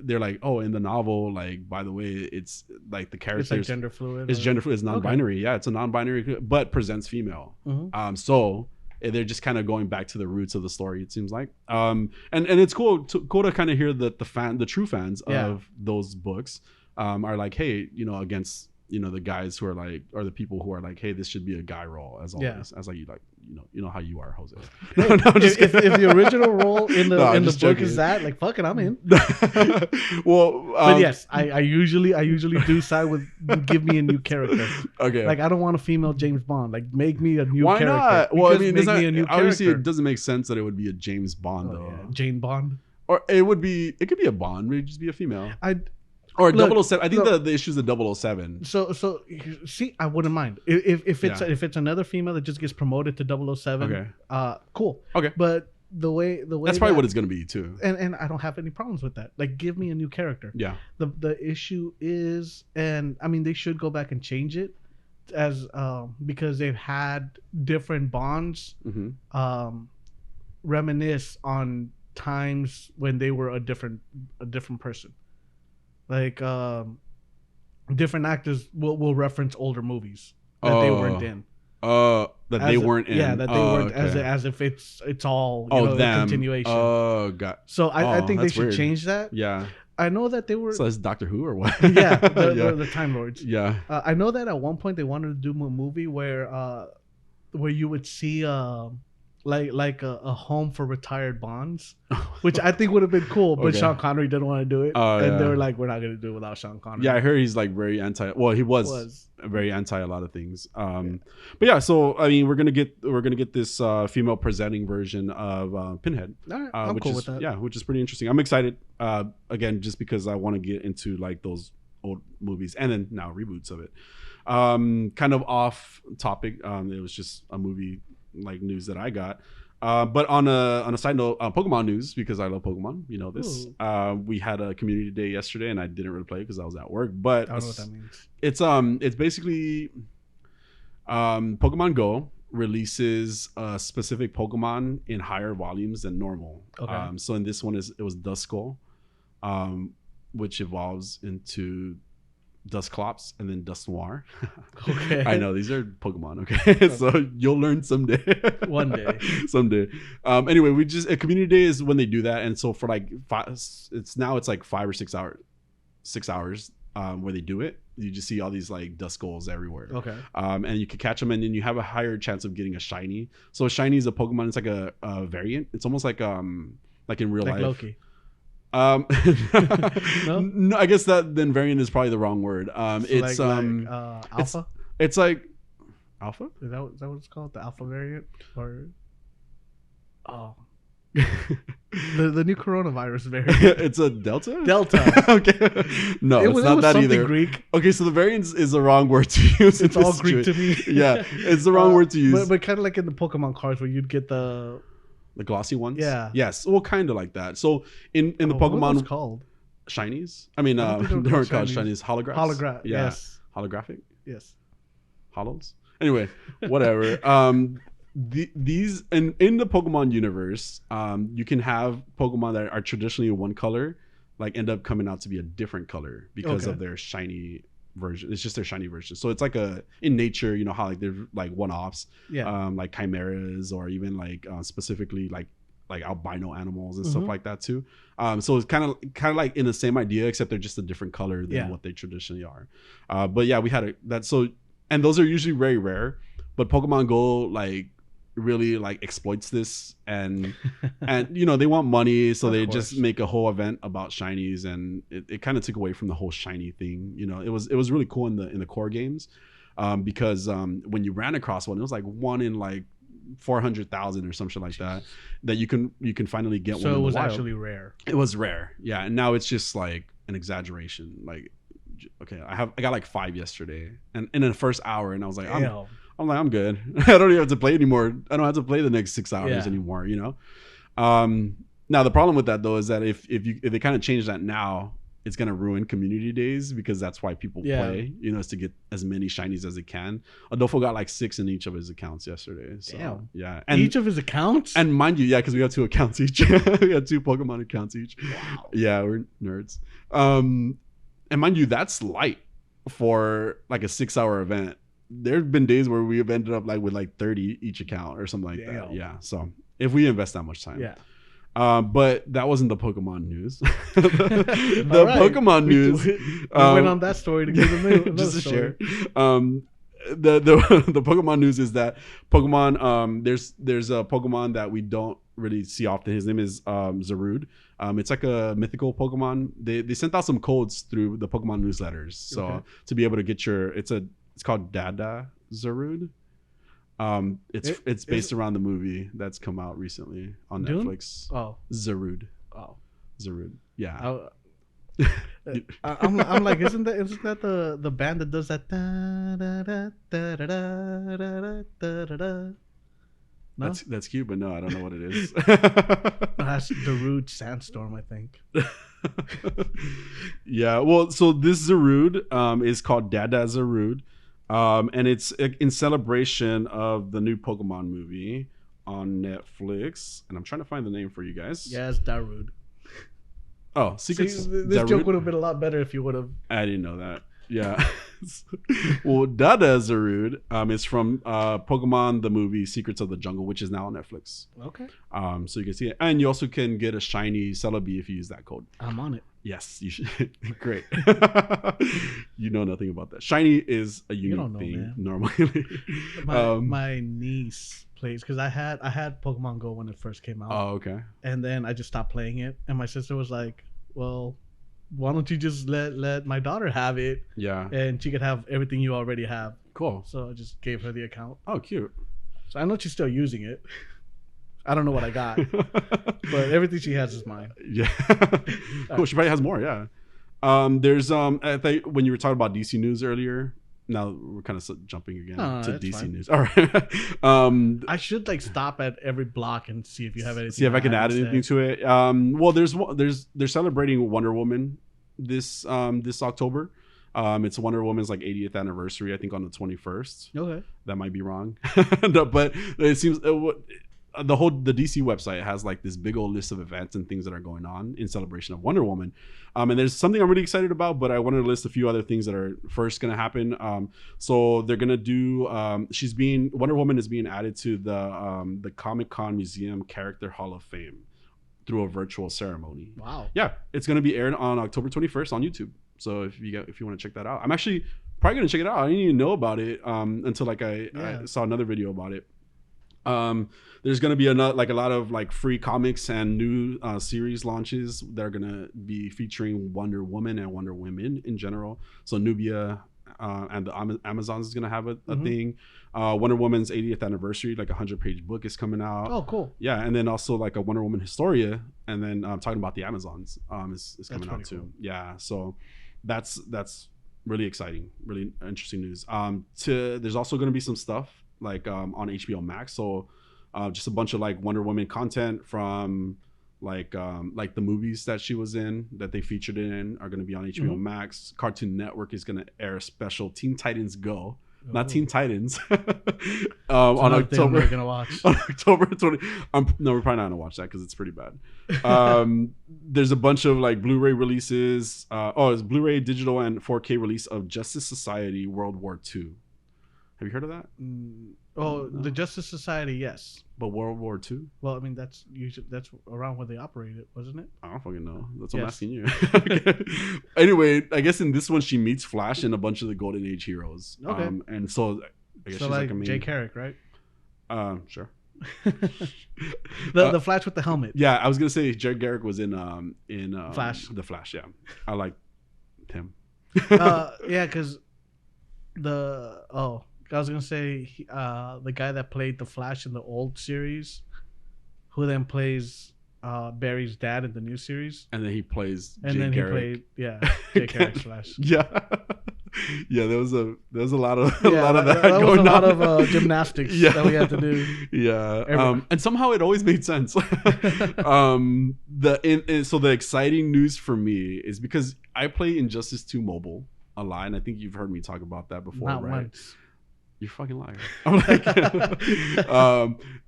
they're like, oh, in the novel, like, by the way, it's like the character it's like gender fluid. It's non-binary. Okay. Yeah, it's a non-binary but presents female. Mm-hmm. So they're just kind of going back to the roots of the story, it seems like. And it's cool to kind of hear that the true fans of those books are like, hey, against the guys who are like, or the people who are like, hey, this should be a guy role as always. As like, you know how you are, Jose. Hey, no, if the original role in the book is that, like, fuck it, I'm in. Well, but yes, I usually do side with give me a new character. Okay. Like, I don't want a female James Bond. Like, make me a new Why character. Why not? Well, I mean, obviously character. it doesn't make sense that it would be a James Bond though. Yeah. Jane Bond. Or it could be a Bond. It would just be a female. Or look, 007. I think the issue is the 007. So see, I wouldn't mind if it's another female that just gets promoted to 007. Okay. Cool. Okay. But the way that's probably what it's gonna be too. And I don't have any problems with that. Like, give me a new character. Yeah. The issue is, and I mean, they should go back and change it as because they've had different Bonds reminisce on times when they were a different person. Like, different actors will reference older movies that they weren't in. They weren't in. Yeah, that they weren't, okay. as if it's all a continuation. Oh, God. So I think they should weird. Change that. Yeah. I know that they were. So it's Doctor Who or what? Yeah, the Time Lords. Yeah. I know that at one point they wanted to do a movie where you would see like a home for retired Bonds, which I think would have been cool, but Sean Connery didn't want to do it, and they were like, "We're not going to do it without Sean Connery." Yeah, I heard he's like very anti. Well, he was very anti a lot of things. But yeah, so I mean, we're gonna get this female presenting version of Pinhead, I'm cool with that. Yeah, which is pretty interesting. I'm excited. Again, just because I want to get into like those old movies and then now reboots of it. Kind of off topic. It was just a movie like news that I got. But on a side note, Pokemon news, because I love Pokemon, you know this. We had a community day yesterday, and I didn't really play because I was at work. But I don't know what that means. It's basically Pokemon Go releases a specific Pokemon in higher volumes than normal. Okay. So in this one it was Duskull, which evolves into Dusclops and then Dusknoir. Okay. I know these are Pokemon. Okay. So you'll learn someday. One day. Someday. Anyway, a community day is when they do that, and so for like it's like 5 or 6 hours where they do it. You just see all these like Duskulls everywhere. Okay. And you can catch them, and then you have a higher chance of getting a shiny. So a shiny is a Pokemon. It's like a variant. It's almost like in real life. Loki. No, I guess that then variant is probably the wrong word. So it's alpha. It's like alpha. Is that what it's called? The alpha variant, or the new coronavirus variant. It's a delta. Okay. No, it's not that either. Greek. Okay, so the variant is the wrong word to use. It's all Greek to me. Yeah, it's the wrong word to use. But kind of like in the Pokemon cards where you'd get the glossy ones. Yeah. Yes. Well, kind of like that. So in the Pokemon, what was called shinies. I mean, they weren't called shinies. Holographic. Yeah. Yes. Holographic. Yes. Holos. Anyway, whatever. These in the Pokemon universe, you can have Pokemon that are traditionally one color, like end up coming out to be a different color because of their shiny version. It's just their shiny version. So it's like in nature, you know how like they're like one-offs, like chimeras, or even like specifically like albino animals and stuff like that too. So it's kind of like in the same idea, except they're just a different color than what they traditionally are. But yeah, we had and those are usually very rare, but Pokemon Go like really like exploits this, and you know they want money, so they just make a whole event about shinies, and it kind of took away from the whole shiny thing. You know, it was really cool in the core games, because when you ran across one, it was like one in like 400,000 or some shit like that you can finally get one. So it was wild. Actually rare. It was rare, yeah. And now it's just like an exaggeration. Like, okay, I got like 5 yesterday, and in the first hour, and I was like, I'm like, I'm good. I don't even have to play anymore. I don't have to play the next 6 hours anymore, you know? Now the problem with that though is that if they kind of change that now, it's gonna ruin community days because that's why people play, you know, is to get as many shinies as they can. Adolfo got like 6 in each of his accounts yesterday. So damn. Yeah. And each of his accounts? And mind you, yeah, because we have 2 accounts each. We have 2 Pokemon accounts each. Wow. Yeah, we're nerds. And mind you, that's light for like a 6-hour event. There've been days where we've ended up like with like 30 each account or something like that. Yeah. So if we invest that much time. Yeah. But that wasn't the Pokemon the Pokemon news. We went on that story to give them just to share. The Pokemon news is that Pokemon there's a Pokemon that we don't really see often. His name is Zarude. It's like a mythical Pokemon. They sent out some codes through the Pokemon newsletters, so to be able to get it's called Dada Zarude. It's based around the movie that's come out recently on Dune? Netflix. Oh, Zarude. Oh, Zarude. Yeah. I'm like, isn't that the band that does that? No? That's cute, but no, I don't know what it is. That's Darude Sandstorm, I think. Yeah. Well, so this Zarude is called Dada Zarude. And it's in celebration of the new Pokemon movie on Netflix. And I'm trying to find the name for you guys. Yeah, it's Darude. Oh, Secrets. See, this joke would have been a lot better if you would have. I didn't know that. Yeah. Well, Dada Zarude is from Pokemon the movie Secrets of the Jungle, which is now on Netflix. Okay. So you can see it. And you also can get a shiny Celebi if you use that code. I'm on it. Yes, you should. Great. You know nothing about that. Shiny is a unique thing, man. Normally. My niece plays because I had Pokemon Go when it first came out. Oh, okay. And then I just stopped playing it, and my sister was like, "Well, why don't you just let my daughter have it? Yeah, and she could have everything you already have." Cool. So I just gave her the account. Oh, cute. So I know she's still using it. I don't know what I got, but everything she has is mine. Yeah. Cool. She probably has more. Yeah. There's I think when you were talking about DC news earlier. Now we're kind of jumping again to DC fine. news. All right. I should like stop at every block and see if you have anything. See if I can add anything to it. Well, they're celebrating Wonder Woman this October. It's Wonder Woman's like 80th anniversary, I think, on the 21st. Okay. That might be wrong, no, but it seems the DC website has like this big old list of events and things that are going on in celebration of Wonder Woman. And there's something I'm really excited about, but I wanted to list a few other things that are first going to happen. So they're going to do, Wonder Woman is being added to the Comic-Con Museum Character Hall of Fame through a virtual ceremony. Wow. Yeah. It's going to be aired on October 21st on YouTube. So if you want to check that out, I'm actually probably going to check it out. I didn't even know about it until I saw another video about it. There's going to be a lot of like free comics and new series launches that are going to be featuring Wonder Woman and Wonder Women in general. So Nubia and the Amazons is going to have a thing. Wonder Woman's 80th anniversary, like a 100-page book is coming out. Oh, cool. Yeah, and then also like a Wonder Woman Historia, and then talking about the Amazons is coming out too. Cool. Yeah, so that's really exciting, really interesting news. There's also going to be some stuff like on HBO Max, so just a bunch of like Wonder Woman content from like the movies that she was in that they featured in are going to be on HBO Max. Cartoon Network is going to air a special Teen Titans Go, not Teen Titans, on October. We're gonna watch on October 20. No, we're probably not gonna watch that because it's pretty bad. There's a bunch of like Blu-ray releases. It's Blu-ray, digital, and 4K release of Justice Society World War II. Have you heard of that? Oh, no. The Justice Society, yes. But World War II? Well, I mean, that's around where they operated, wasn't it? I don't fucking know. That's what I'm asking you. Okay. Anyway, I guess in this one she meets Flash and a bunch of the Golden Age heroes. Okay. And so I guess she's like a main... Jay Carrick, right? Sure. the Flash with the helmet. Yeah, I was gonna say Jared Garrick was in Flash. The Flash, yeah. I like him. Yeah, because I was gonna say the guy that played the Flash in the old series, who then plays Barry's dad in the new series, and then he plays. And Jay then Garrick. he played Jay Carrick's Flash. Yeah. Yeah, there was a lot of Yeah, a lot of that was going a lot on. of gymnastics that we had to do. Yeah, and somehow it always made sense. So the exciting news for me is because I play Injustice 2 mobile a lot, and I think you've heard me talk about that before, Not right? once. You're fucking liar. I'm like,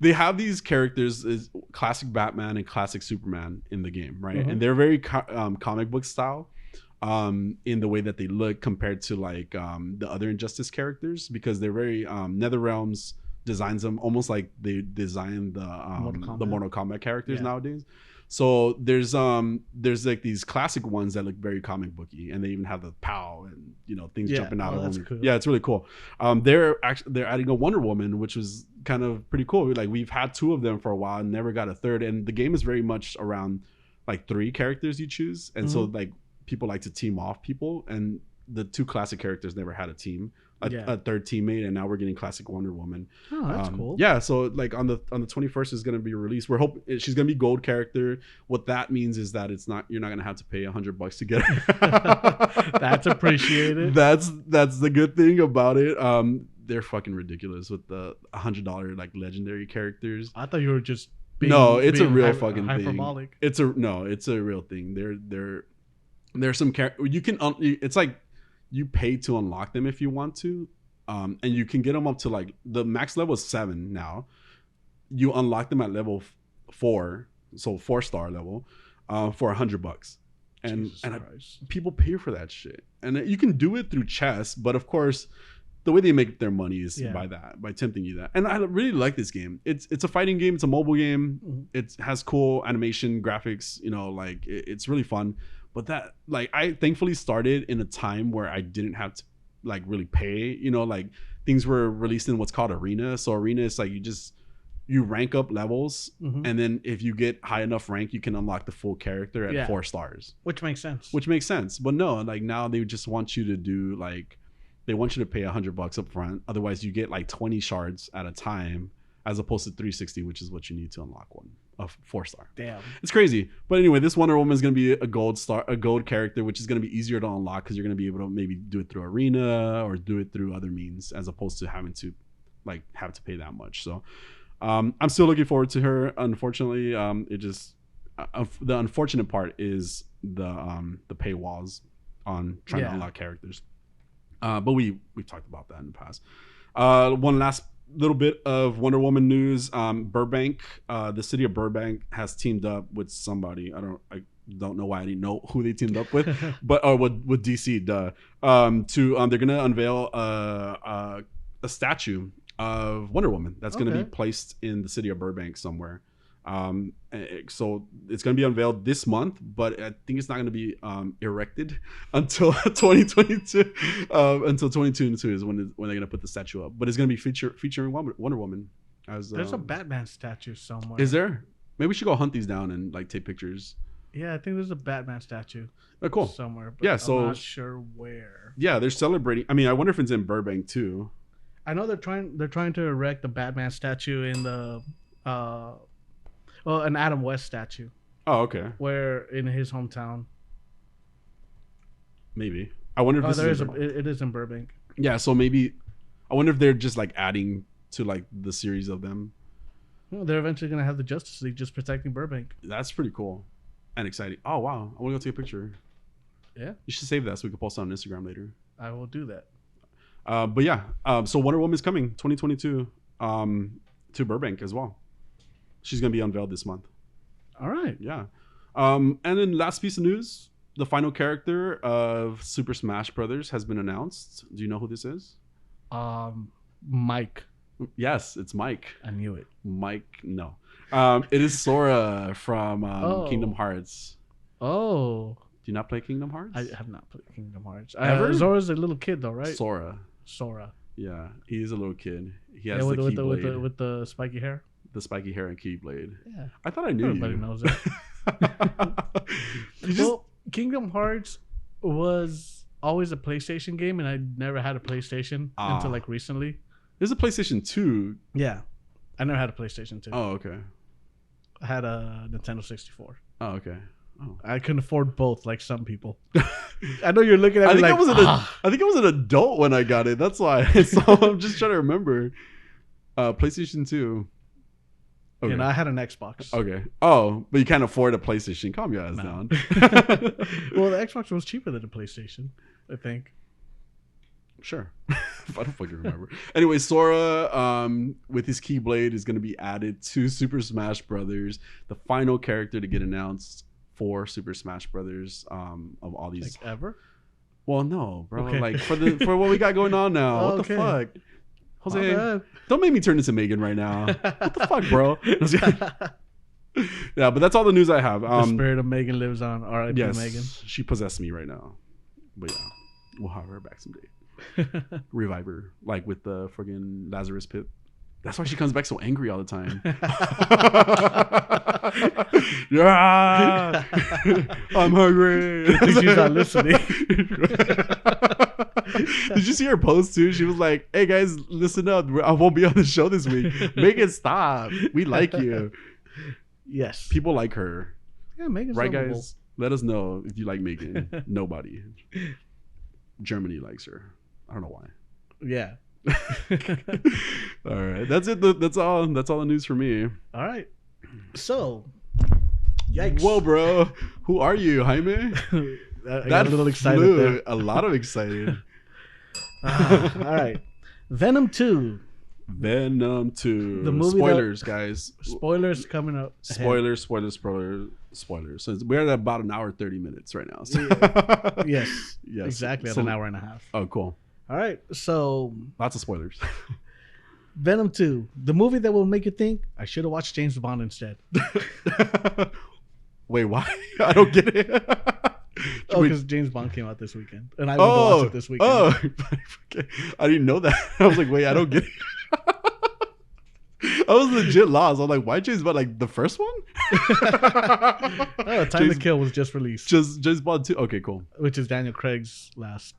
they have these characters, is classic Batman and classic Superman in the game, right? Mm-hmm. And they're very comic book style in the way that they look compared to like the other Injustice characters, because they're very NetherRealms designs them almost like they designed the Mortal Kombat characters nowadays. So there's like these classic ones that look very comic booky, and they even have the POW and things jumping out of them. Cool. Yeah, it's really cool. They're adding a Wonder Woman, which was kind of pretty cool. Like, we've had 2 of them for a while and never got a third, and the game is very much around like 3 characters you choose, and so like people like to team off people, and the 2 classic characters never had a team. A third teammate, and now we're getting classic Wonder Woman. Oh, that's cool. Yeah, so like on the 21st is going to be released. We're hoping she's going to be gold character. What that means is that you're not going to have to pay $100 to get her. That's appreciated. That's the good thing about it. They're fucking ridiculous with the $100 like legendary characters. I thought you were just it's a real fucking hyperbolic. thing. It's a real thing. There's some you can it's like you pay to unlock them if you want to, and you can get them up to like the max level is 7 now. You unlock them at level 4, so 4-star level, for $100, and people pay for that shit. And you can do it through chests, but of course, the way they make their money is by tempting you that. And I really like this game. It's a fighting game. It's a mobile game. Mm-hmm. It has cool animation, graphics. Like it's really fun. But that, like, I thankfully started in a time where I didn't have to like really pay. Like things were released in what's called Arena. So Arena is like you rank up levels, and then if you get high enough rank, you can unlock the full character at 4 stars. Which makes sense. But no, like now they just want you to do like, they want you to pay $100 up front. Otherwise, you get like 20 shards at a time, as opposed to 360, which is what you need to unlock one of 4-star. Damn, it's crazy. But anyway, this Wonder Woman is going to be a gold character, which is going to be easier to unlock because you're going to be able to maybe do it through Arena or do it through other means, as opposed to having to like have to pay that much. So I'm still looking forward to her. Unfortunately, it just the unfortunate part is the paywalls on trying to unlock characters. But we've talked about that in the past. One last little bit of Wonder Woman news. Burbank, the city of Burbank has teamed up with somebody. I don't know why I didn't know who they teamed up with, but with DC. They're gonna unveil a statue of Wonder Woman that's gonna be placed in the city of Burbank somewhere. So it's going to be unveiled this month, but I think it's not going to be erected until 2022. Until 2022 is when they're going to put the statue up. But it's going to be featuring Wonder Woman. There's a Batman statue somewhere. Is there? Maybe we should go hunt these down and like take pictures. Yeah, I think there's a Batman statue. Oh, cool. Somewhere. But yeah, so I'm not sure where. Yeah, they're celebrating. I mean, I wonder if it's in Burbank too. I know they're trying to erect the Batman statue in the an Adam West statue. Oh, okay. Where in his hometown. Maybe. I wonder if it is in Burbank. Yeah, so maybe I wonder if they're just like adding to like the series of them. Well, they're eventually gonna have the Justice League just protecting Burbank. That's pretty cool and exciting. Oh wow, I want to go take a picture. Yeah. You should save that so we can post it on Instagram later. I will do that. But yeah, so Wonder Woman is coming 2022 to Burbank as well. She's going to be unveiled this month. All right. Yeah. And then last piece of news, the final character of Super Smash Brothers has been announced. Do you know who this is? Mike. Yes, it's Mike. I knew it. Mike, no. It is Sora from Kingdom Hearts. Oh. Do you not play Kingdom Hearts? I have not played Kingdom Hearts. Ever? Zora's a little kid though, right? Sora. Yeah, he's a little kid. He has the Keyblade. With the spiky hair? The spiky hair and Keyblade. Yeah. I thought I knew Everybody knows that. Well, Kingdom Hearts was always a PlayStation game, and I never had a PlayStation until like recently. There's a PlayStation 2. Yeah. I never had a PlayStation 2. Oh, okay. I had a Nintendo 64. Oh, okay. Oh. I couldn't afford both like some people. I know you're looking at me like, I think I was an adult when I got it. That's why. So I'm just trying to remember. PlayStation 2. Okay. You know, I had an Xbox. Okay. Oh, but you can't afford a PlayStation. Calm your ass down. Well, the Xbox was cheaper than the PlayStation, I think. Sure. I don't fucking remember. Anyway, Sora, with his Keyblade, is going to be added to Super Smash Brothers, the final character to get announced for Super Smash Brothers. Of all these, like ever? Well, no, bro. Okay. Like for what we got going on now. What the fuck, Jose? Don't make me turn into Megan right now. What the fuck, bro? Yeah, but that's all the news I have. The spirit of Megan lives on. R.I.P. Yes, Megan. she possessed me right now. But yeah, we'll have her back someday. Revive her, like with the friggin' Lazarus pit. That's why she comes back so angry all the time. Yeah, I'm hungry. She's not listening. Did you see her post too? She was like, "Hey guys, listen up. I won't be on the show this week. Make it stop. We like you." Yes, people like her. Yeah, Megan's right, lovable. guys. Let us know if you like Megan. Nobody. Germany likes her. I don't know why. Yeah. All right. That's it. That's all the news for me. All right. So, yikes. Whoa, bro. Who are you, Jaime? I got a little excited there. A lot of excited. All right. Venom 2. Venom 2. The movie spoilers, guys. Spoilers coming up. Spoilers. So we're at about an hour 30 minutes right now. So. Yes. Yes. Exactly at an hour and a half. Oh, cool. All right. So lots of spoilers. Venom 2, the movie that will make you think I should have watched James Bond instead. Wait, why? I don't get it. Oh, because James Bond came out this weekend, and I went to watch it this weekend. Oh, I didn't know that. I was like, wait, I don't get it. I was legit lost. I was like, why James Bond? Like the first one? Time to Kill was just released. Just James Bond 2. Okay, cool. Which is Daniel Craig's last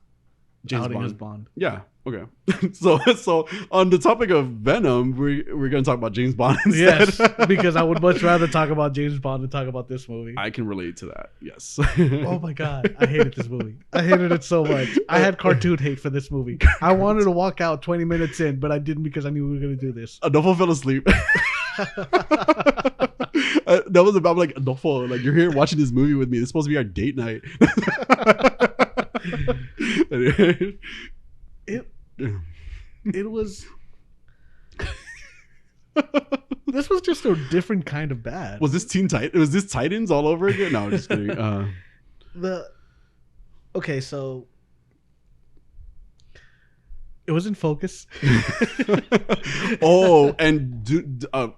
outing as Bond. Yeah. Okay. So on the topic of Venom, we're gonna talk about James Bond instead. Yes, because I would much rather talk about James Bond than talk about this movie. I can relate to that. Yes. Oh my god, I hated this movie. I hated it so much. I had cartoon hate for this movie. I wanted to walk out 20 minutes in, but I didn't because I knew we were gonna do this. Adolfo fell asleep. That was about like Adolfo. Like you're here watching this movie with me. This is supposed to be our date night. It was this was just a different kind of bad. Was this was this Titans all over again? No, I'm just kidding. Okay, so it was in focus. Oh, and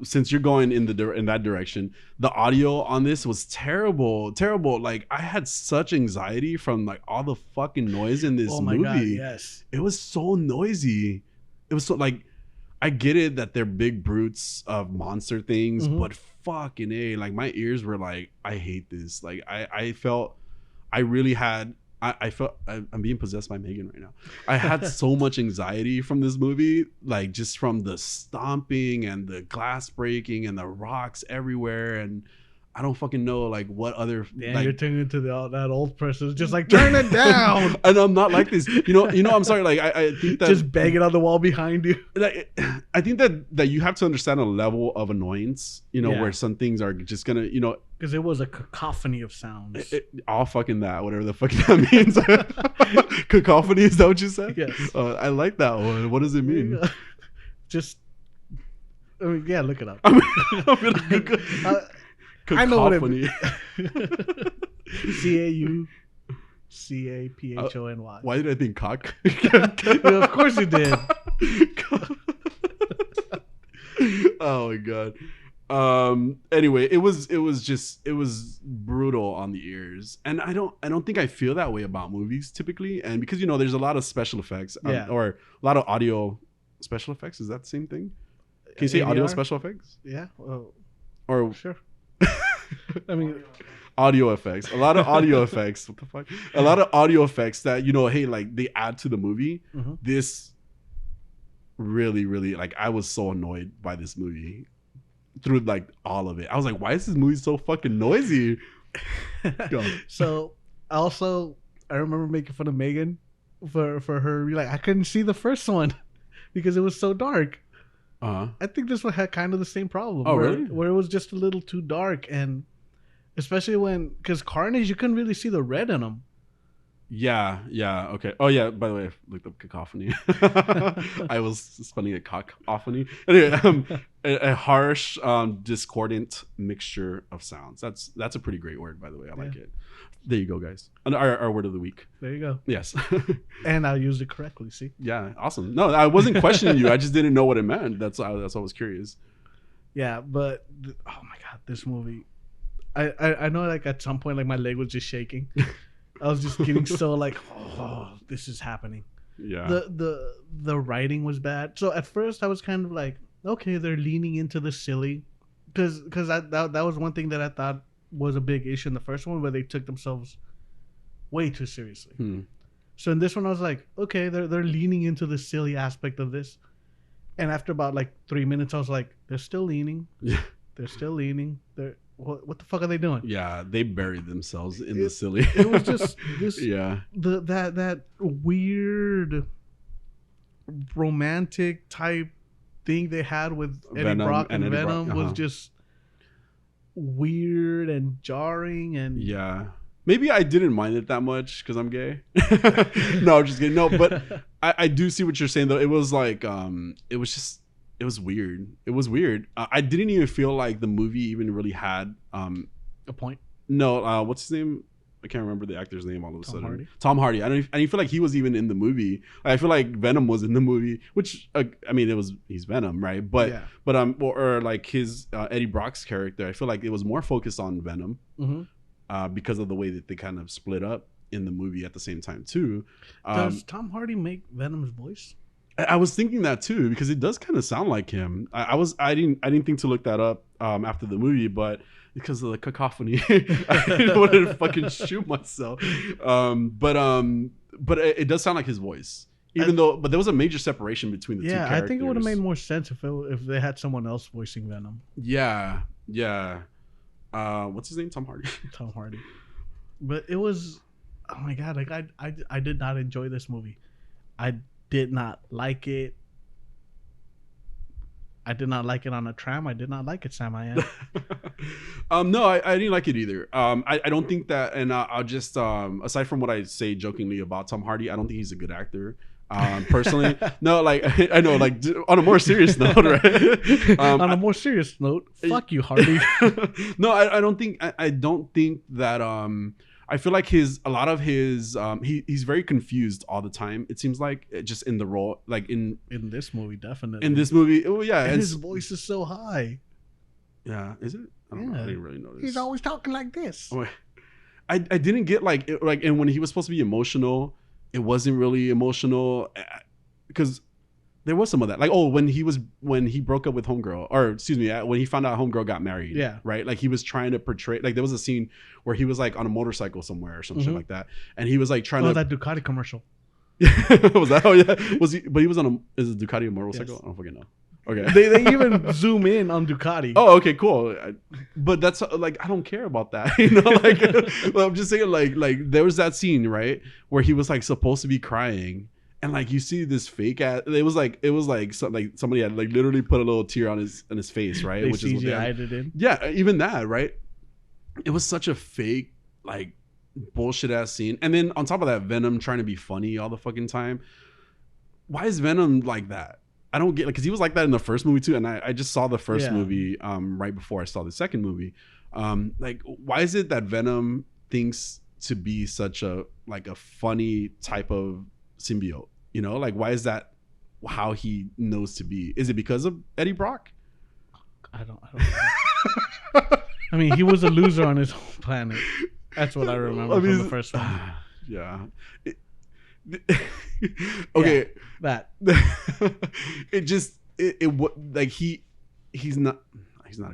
since you're going in that direction, the audio on this was terrible. Like I had such anxiety from like all the fucking noise in this movie. God, yes, it was so noisy. It was so like, I get it that they're big brutes of monster things, but fucking A, like my ears were like, I hate this. Like I felt, I really had. I felt I'm being possessed by Megan right now. I had so much anxiety from this movie, like just from the stomping and the glass breaking and the rocks everywhere, and I don't fucking know like what other. Yeah, you're turning into that old person. It's just like turn it down. And I'm not like this. You know. I'm sorry. Like I think that just banging on the wall behind you. Like, I think that you have to understand a level of annoyance. Where some things are just gonna because it was a cacophony of sounds. All fucking that, whatever the fuck that means. Cacophony, is that what you said? Yes. I like that one. What does it mean? Just, yeah, look it up. I'm gonna Google. I know what it means. CAUCAPHONY. Why did I think cock? Yeah, of course you did. Oh my god. Anyway, it was brutal on the ears, and I don't think I feel that way about movies typically, and because there's a lot of special effects, or a lot of audio special effects. Is that the same thing? Can you say ADR? audio special effects? Yeah. Well, or sure. I mean, audio effects. A lot of audio effects. What the fuck? A lot of audio effects that hey, like they add to the movie. This really, really, like I was so annoyed by this movie through like all of it. I was like, why is this movie so fucking noisy? Go. So also, I remember making fun of Megan for her like I couldn't see the first one because it was so dark. I think this one had kind of the same problem. Oh, where, really? Where it was just a little too dark, and especially because Carnage, you couldn't really see the red in him. Yeah, okay. Oh yeah, by the way, I looked up cacophony. I was spelling it cacophony. Anyway, a harsh, discordant mixture of sounds. That's a pretty great word, by the way. I like it. There you go, guys. And our word of the week. There you go. Yes. And I used it correctly, see? Yeah, awesome. No, I wasn't questioning you. I just didn't know what it meant. That's why I was curious. Yeah, but oh my god, this movie. I know like at some point like my leg was just shaking. I was just getting so like, oh, this is happening. Yeah. The writing was bad. So at first I was kind of like, okay, they're leaning into the silly, because that was one thing that I thought was a big issue in the first one, where they took themselves way too seriously. So in this one I was like, okay, they're leaning into the silly aspect of this. And after about like 3 minutes I was like, they're still leaning. Yeah. They're still leaning. What the fuck are they doing? Yeah, they buried themselves in the silly. It was just this. Yeah. That weird romantic type thing they had with Eddie Brock and Venom was just weird and jarring, and yeah. Maybe I didn't mind it that much because I'm gay. No, I'm just kidding. No, but I do see what you're saying though. It was like it was weird. It was weird. I didn't even feel like the movie even really had a point. No, what's his name? I can't remember the actor's name all of a sudden. Hardy. Tom Hardy. I didn't feel like he was even in the movie. I feel like Venom was in the movie, which I mean he's Venom, right? But or like his Eddie Brock's character. I feel like it was more focused on Venom because of the way that they kind of split up in the movie at the same time too. Does Tom Hardy make Venom's voice? I was thinking that too because it does kind of sound like him. I didn't think to look that up after the movie, but because of the cacophony, I wanted to fucking shoot myself. But it does sound like his voice, but there was a major separation between the two characters. I think it would have made more sense if they had someone else voicing Venom. Yeah. What's his name? Tom Hardy. Tom Hardy. But it was, oh my god! Like I did not enjoy this movie. I did not like it. I did not like it on a tram. I did not like it, Sam. I am. No, I didn't like it either. I don't think that, and I'll just aside from what I say jokingly about Tom Hardy, I don't think he's a good actor. Personally, no, like I know, like on a more serious note, right? On a more serious note, fuck you, Hardy. No, I don't think. I don't think that. I feel like he's very confused all the time. It seems like just in the role, like in this movie, definitely. In this movie, oh yeah, and his voice is so high. Yeah, is it? I don't know. I didn't really notice. He's always talking like this. Oh, I didn't get like and when he was supposed to be emotional, it wasn't really emotional because there was some of that. Like, when he broke up with Homegirl, or excuse me, when he found out Homegirl got married. Yeah. Right? Like he was trying to portray, like there was a scene where he was like on a motorcycle somewhere or some shit like that. And he was like trying to. that Ducati commercial. Was that? Oh yeah. Was he? But he was on is a Ducati a motorcycle? Yes. I don't fucking know. Okay. They even zoom in on Ducati. Oh, okay, cool. But that's like, I don't care about that. Like well, I'm just saying like there was that scene, right? Where he was like supposed to be crying. And like you see this fake ass, it was like somebody had like literally put a little tear on his face, right? Which is what they had. Yeah, even that, right? It was such a fake, like bullshit ass scene. And then on top of that, Venom trying to be funny all the fucking time. Why is Venom like that? I don't get, like, because he was like that in the first movie too. And I just saw the first movie right before I saw the second movie. Like, why is it that Venom thinks to be such a funny type of symbiote? You know, like, why is that how he knows to be? Is it because of Eddie Brock? I don't know. I mean, he was a loser on his own planet. That's what I remember from the first one. Yeah. Okay. Yeah, that. He's not a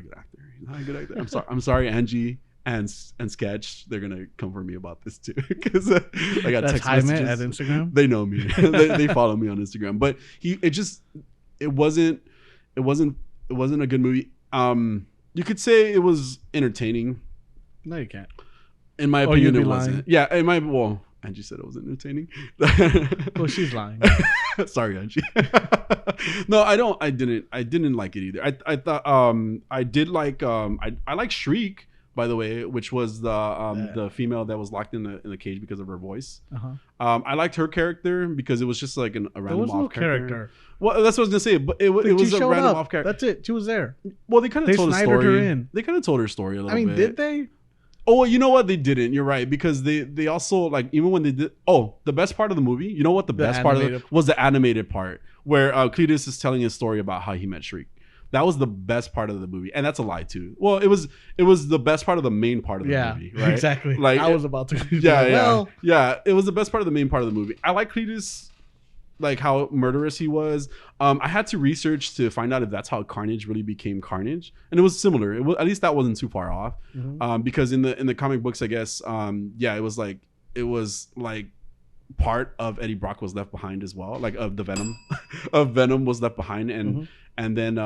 good actor. He's not a good actor. I'm sorry, Angie and Sketch, they're gonna come for me about this too, because I got text Jaime messages at Instagram. They know me. they follow me on Instagram. But it wasn't a good movie. You could say it was entertaining. No, you can't. In my Or you'd opinion, be it wasn't. lying. Yeah, well, Angie said it was entertaining. Well, she's lying. Sorry, Angie. No, I didn't like it either. I thought I did like I like Shriek, by the way, which was the female that was locked in the cage because of her voice. I liked her character because it was just like a random off character. Well, that's what I was gonna say, but it was a random off character. That's it. She was there. Well, they kind of told a story. Her in. They kind of told her story a little bit. Did they? Oh, you know what? They didn't. You're right, because they also, like, even when they did. Oh, the best part of the movie. You know what? The best part of it was the animated part where Cletus is telling his story about how he met Shriek. That was the best part of the movie, and that's a lie too. Well, it was the best part of the main part of the movie, right? Exactly. Like I was about to. Yeah. It was the best part of the main part of the movie. I like Cletus, like how murderous he was. I had to research to find out if that's how Carnage really became Carnage, and it was similar. At least that wasn't too far off, because in the comic books, I guess, it was like part of Eddie Brock was left behind as well, like of the Venom, of Venom was left behind, and then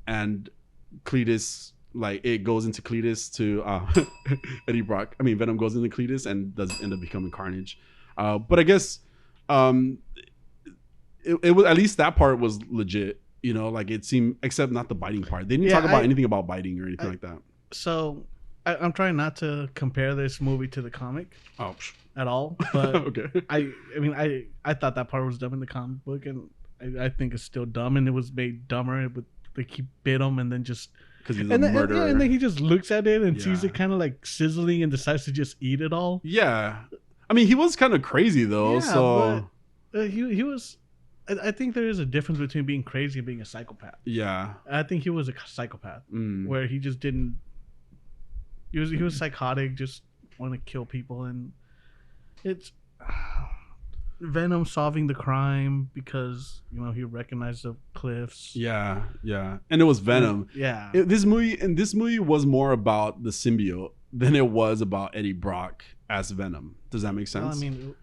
and Cletus, like it goes into Cletus to Eddie Brock. I mean, Venom goes into Cletus and does end up becoming Carnage. But I guess it was, at least that part was legit, you know, like it seemed, except not the biting part. They didn't talk about anything about biting or anything like that. So I'm trying not to compare this movie to the comic at all, but okay. I thought that part was dumb in the comic book, and I think it's still dumb, and it was made dumber with like he bit him and then just because he's a murderer, and then he just looks at it and sees it kind of like sizzling and decides to just eat it all. Yeah, I mean, he was kind of crazy though. Yeah, so he was. I think there is a difference between being crazy and being a psychopath. Yeah, I think he was a psychopath where he just didn't. He was psychotic, just want to kill people, and it's Venom solving the crime because he recognized the cliffs. Yeah, and it was Venom. Yeah, this movie was more about the symbiote than it was about Eddie Brock as Venom. Does that make sense? Well, I mean,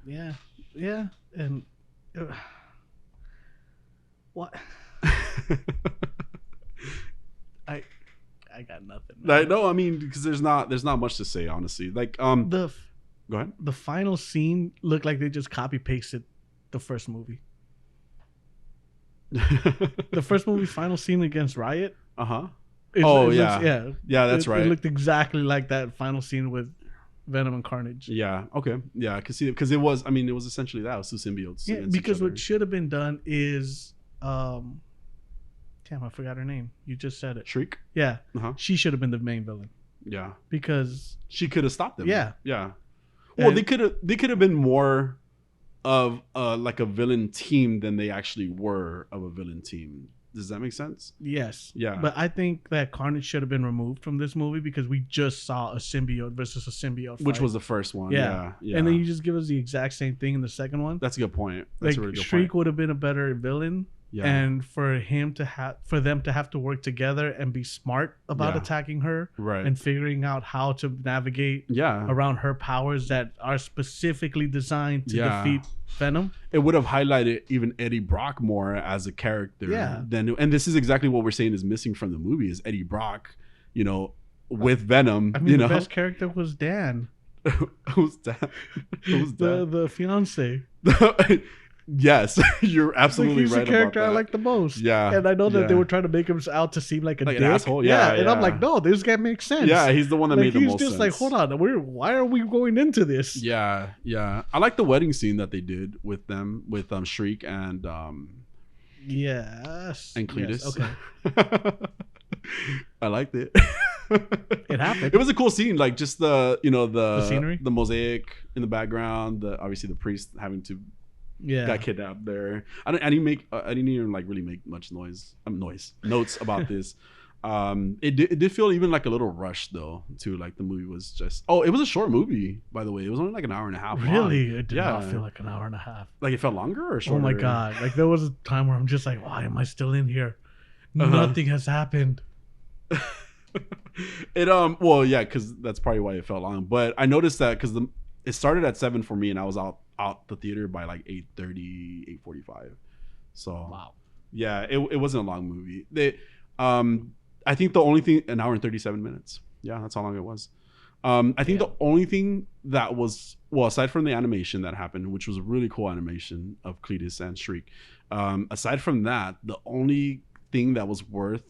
yeah, and. What? I got nothing. No, I mean, because there's not much to say, honestly. Like go ahead. The final scene looked like they just copy pasted the first movie. The first movie's final scene against Riot. Yeah, that's right. It looked exactly like that final scene with Venom and Carnage. Yeah. Okay. Yeah, I can see it because it was essentially that. It was two symbiotes. Yeah, because what should have been done is. Damn, I forgot her name. You just said it. Shriek? Yeah. She should have been the main villain. Yeah. Because she could have stopped them. Yeah. Yeah. Well, they could have been more of like a villain team than they actually were of a villain team. Does that make sense? Yes. Yeah. But I think that Carnage should have been removed from this movie because we just saw a symbiote versus a symbiote fight. Which was the first one. Yeah. And then you just give us the exact same thing in the second one. That's a good point. That's a really good Shriek point. would have been a better villain. Yeah. And for them to have to work together and be smart about attacking her, right, and figuring out how to navigate around her powers that are specifically designed to defeat Venom. It would have highlighted even Eddie Brock more as a character. And this is exactly what we're saying is missing from the movie is Eddie Brock, with Venom. I mean, the best character was Dan. Who's Dan? The fiance. Yes, you're absolutely right. He's the character I like the most. Yeah, and I know that they were trying to make him out to seem like an asshole. And I'm like, no, this guy makes sense. Yeah, he's the one that made the most sense. He's just like, hold on, why are we going into this? Yeah. I like the wedding scene that they did with them, with Shriek and yes, and Cletus. Yes, okay. I liked it. It happened. It was a cool scene, like just the scenery, the mosaic in the background, obviously the priest having to. Got kidnapped there. I didn't even like really make much notes about this. It did feel even like a little rushed though too. Like the movie was just it was a short movie, by the way. It was only like an hour and a half. Really? Long. It did not feel like an hour and a half. Like it felt longer or shorter? Oh my god! Like there was a time where I'm just like, why am I still in here? Nothing has happened. because that's probably why it felt long. But I noticed that because it started at 7 for me, and I was out the theater by like 8:30, 8:45. So wow. Yeah, it wasn't a long movie. I think the only thing, an hour and 37 minutes. Yeah, that's how long it was. I think the only thing that was, well, aside from the animation that happened, which was a really cool animation of Cletus and Shriek, aside from that, the only thing that was worth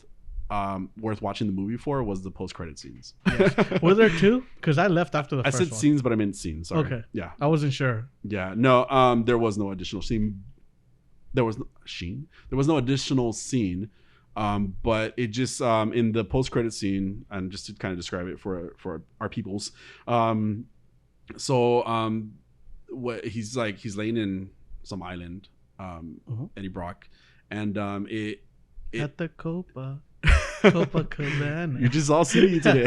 watching the movie for was the post-credit scenes. Yes. Were there two? Because I left after the first one. I said scenes, but I meant scenes. Sorry. Okay. Yeah. I wasn't sure. Yeah. No. There was no additional scene. There was no additional scene. But it just in the post-credit scene, and just to kind of describe it for our peoples. What he's laying in some island, Eddie Brock, and it at the Copacabana. You're just all city today.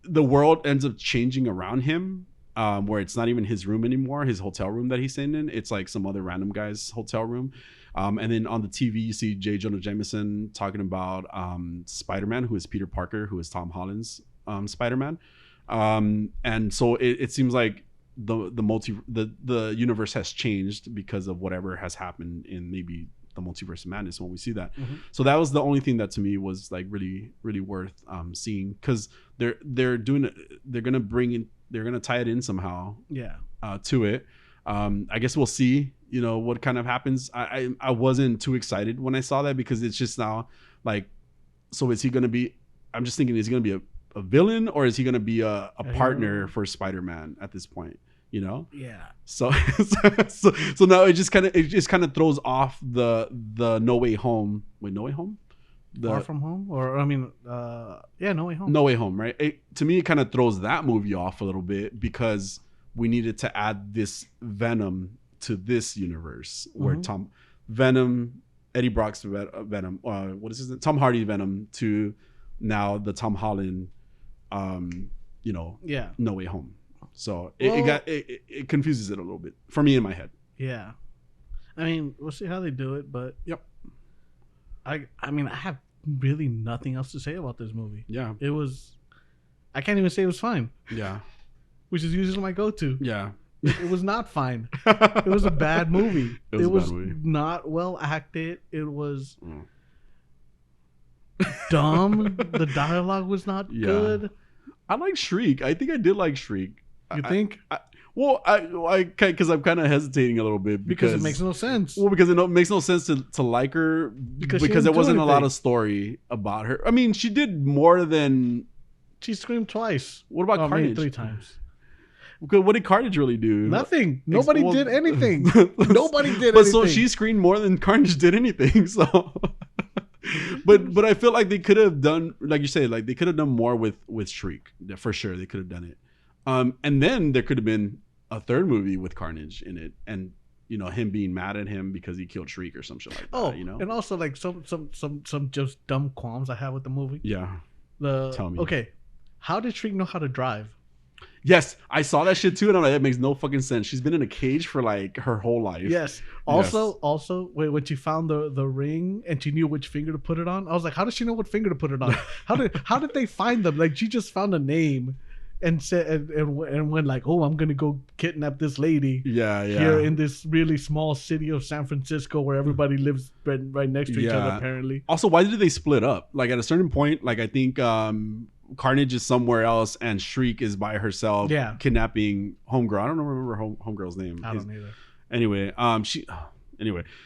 The world ends up changing around him, where it's not even his room anymore, his hotel room that he's staying in. It's like some other random guy's hotel room. And then on the TV, you see J. Jonah Jameson talking about Spider-Man, who is Peter Parker, who is Tom Holland's Spider-Man. And so it seems like the universe has changed because of whatever has happened in maybe the Multiverse of Madness when we see that. So that was the only thing that to me was like really, really worth seeing, because they're gonna tie it in somehow. Yeah. To it. I guess we'll see, what kind of happens. I wasn't too excited when I saw that, because it's just now like, so is he gonna be, I'm just thinking, is he gonna be a villain, or is he gonna be a partner for Spider-Man at this point? Yeah. So now it just kind of throws off the No Way Home. Wait, No Way Home? Far From Home, or No Way Home. No Way Home, right? To me, it kind of throws that movie off a little bit, because we needed to add this Venom to this universe, where Venom, Eddie Brock's Venom, what is his name? Tom Hardy Venom, to now the Tom Holland, No Way Home. So it confuses it a little bit for me in my head. Yeah, I mean, we'll see how they do it, but yep. I mean, I have really nothing else to say about this movie. Yeah, I can't even say it was fine. Yeah, which is usually my go-to. Yeah, it was not fine. It was a bad movie. It was not well acted. It was dumb. The dialogue was not good. I like Shriek. I think I did like Shriek. You think? Because I'm kind of hesitating a little bit because it makes no sense. Well, because it makes no sense to like her because there wasn't a lot of story about her. I mean, she did more than she screamed twice. What about Carnage? 3 times. What did Carnage really do? Nothing. Nobody did anything. Nobody did anything. So she screamed more than Carnage did anything. So. But I feel like they could have done, like you say, like they could have done more with Shriek. For sure, they could have done it. And then there could have been a third movie with Carnage in it, and him being mad at him because he killed Shriek or some shit like that. And also like some just dumb qualms I have with the movie. Yeah. Tell me. Okay, how did Shriek know how to drive? Yes, I saw that shit too, and I'm like, that makes no fucking sense. She's been in a cage for like her whole life. Yes. Also, when she found the ring and she knew which finger to put it on, I was like, how does she know what finger to put it on? How did they find them? Like, she just found a name and said and went like, oh, I'm gonna go kidnap this lady. Yeah. Here in this really small city of San Francisco where everybody lives right next to each other. Apparently. Also, why did they split up? Like at a certain point, like I think Carnage is somewhere else and Shriek is by herself kidnapping Homegirl. I don't remember Homegirl's name. I don't either. Anyway,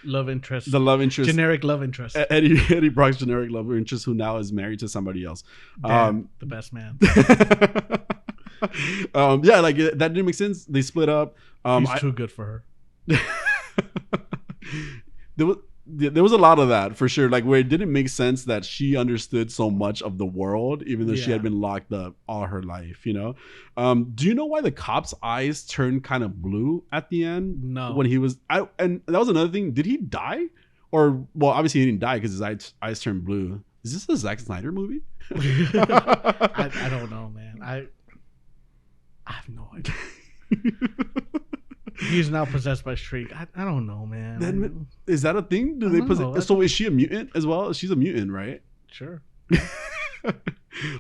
love interest. The love interest. Generic love interest. Eddie Brock's generic love interest, who now is married to somebody else. Damn, the best man. Like that didn't make sense. They split up. He's too good for her. There was a lot of that for sure, like where it didn't make sense that she understood so much of the world even though she had been locked up all her life. Do you know why the cop's eyes turned kind of blue at the end? No. When he was and that was another thing. Did he die? Or well, obviously he didn't die because his eyes turned blue. Is this a Zack Snyder movie? I don't know, man. I have no idea. He's now possessed by Shriek. I don't know, man. Is that a thing? Do they possess? So is she a mutant as well? She's a mutant, right? Sure.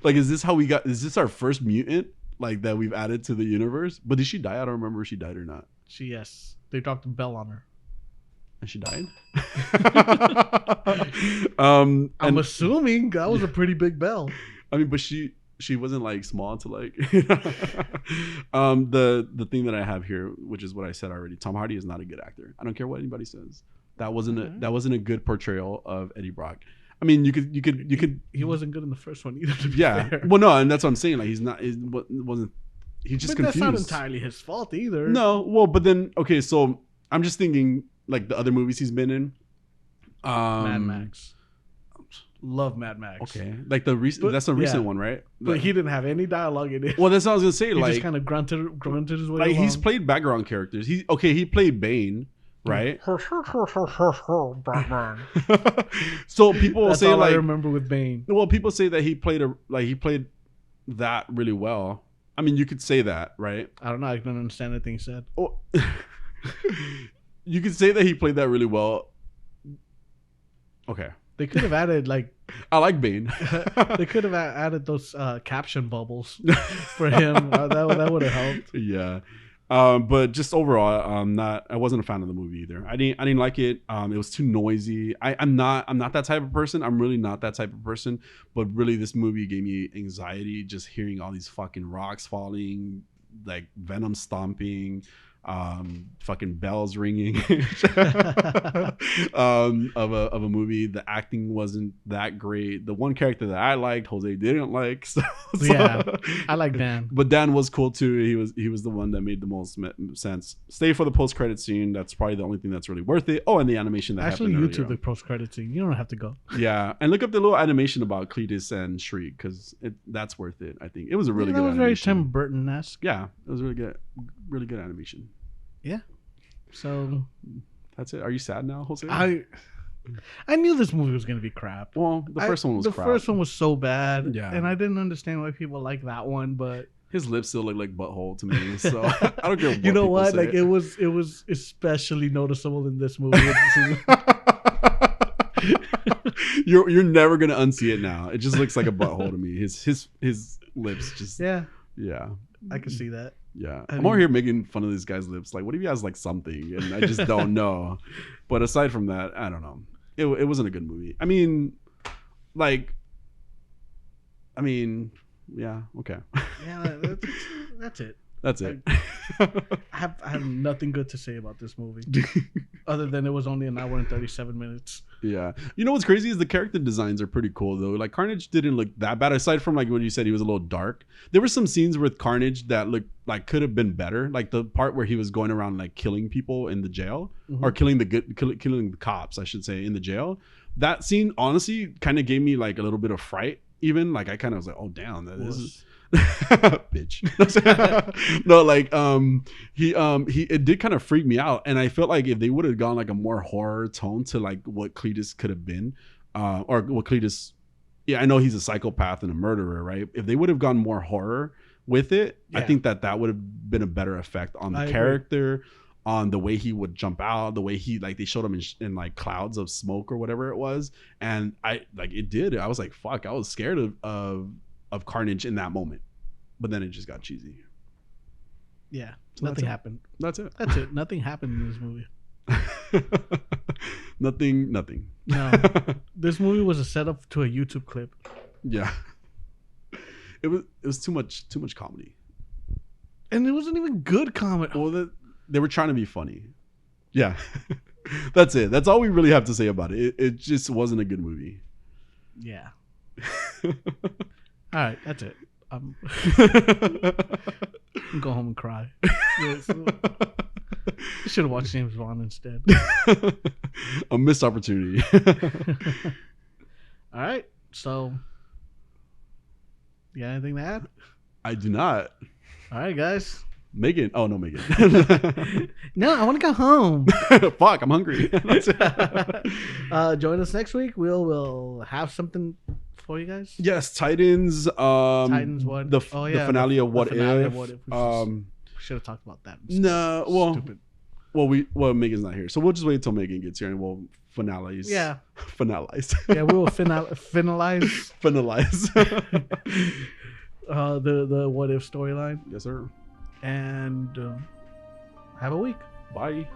Like, is this how we got? Is this our first mutant like that we've added to the universe? But did she die? I don't remember if she died or not. Yes. They dropped a bell on her. And she died. I'm assuming that was a pretty big bell. I mean, but she she wasn't like small to like. The thing that I have here, which is what I said already, Tom Hardy is not a good actor. I don't care what anybody says. That wasn't a good portrayal of Eddie Brock. I mean, you could. He wasn't good in the first one either. Yeah. Fair. Well, no, and that's what I'm saying. Like he's not. It wasn't. He's just confused. That's not entirely his fault either. No. Well, but then okay, so I'm just thinking like the other movies he's been in. Mad Max. Love Mad Max. Okay, like that's a recent one, right? But he didn't have any dialogue in it. Well, that's what I was gonna say. He like, just kind of grunted his way. Like along. He's played background characters. He played Bane, right? Batman. So people That's say all like I remember with Bane. Well, people say that he played that really well. I mean, you could say that, right? I don't know. I don't understand anything he said. Oh, you could say that he played that really well. Okay. They could have added like I like Bane. They could have added those caption bubbles for him. That would have helped. Yeah. But just overall, I wasn't a fan of the movie either. I didn't like it. It was too noisy. I'm not that type of person. I'm really not that type of person. But really, this movie gave me anxiety just hearing all these fucking rocks falling, like Venom stomping, fucking bells ringing of a movie. The acting wasn't that great. The one character that I liked, Jose didn't like. So yeah, I like Dan, but Dan was cool too. He was the one that made the most sense. Stay for the post credit scene. That's probably the only thing that's really worth it. Oh, and the animation that actually happened YouTube the post credit scene. You don't have to go. Yeah, and look up the little animation about Cletus and Shriek because that's worth it. I think it was a really good. That was animation. Very Tim Burton-esque. Yeah, it was really good animation. Yeah. So that's it. Are you sad now, Jose? I knew this movie was gonna be crap. Well, the first one was crap. The first one was so bad. Yeah. And I didn't understand why people like that one, but his lips still look like butthole to me. So I don't care what you know what? Like say. it was especially noticeable in this movie. You're never gonna unsee it now. It just looks like a butthole to me. His lips just yeah. I can see that. Yeah, I'm over here making fun of this guy's lips. Like, what if he has like something, and I just don't know. But aside from that, I don't know. It wasn't a good movie. I mean, yeah, okay. Yeah, that's it. That's it. I have nothing good to say about this movie, other than it was only an hour and 37 minutes. Yeah, you know what's crazy is the character designs are pretty cool though. Like Carnage didn't look that bad, aside from like when you said he was a little dark. There were some scenes with Carnage that looked like could have been better, like the part where he was going around like killing people in the jail, or killing the cops, I should say, in the jail. That scene honestly kind of gave me like a little bit of fright. Even like I kind of was like, oh damn, this is bitch. No, like it did kind of freak me out, and I felt like if they would have gone like a more horror tone to like what Cletus could have been, or what Cletus, yeah, I know he's a psychopath and a murderer, right? If they would have gone more horror with it, yeah. I think that would have been a better effect on the character, on the way he would jump out, the way he like they showed him in like clouds of smoke or whatever it was, and I like it did. I was like, fuck, I was scared of Carnage in that moment, but then it just got cheesy. Yeah, so nothing happened. That's it. Nothing happened in this movie. Nothing. No, this movie was a setup to a YouTube clip. Yeah, it was too much comedy, and it wasn't even good comedy. Well, they were trying to be funny. Yeah, that's it. That's all we really have to say about it. It just wasn't a good movie. Yeah. All right, that's it. Go home and cry. You should have watched James Bond instead. A missed opportunity. All right, so you got anything to add? I do not. All right, guys. Megan. Oh, no, Megan. No, I want to go home. Fuck, I'm hungry. Join us next week. We'll have something for you guys. Yes, Titans. Titans, what? The finale of What If. We should have talked about that. No, well, stupid. Well, Megan's not here, so we'll just wait until Megan gets here and we'll finalize. Yeah. Finalize. Yeah, we will finalize. The What If storyline. Yes, sir. And have a week. Bye.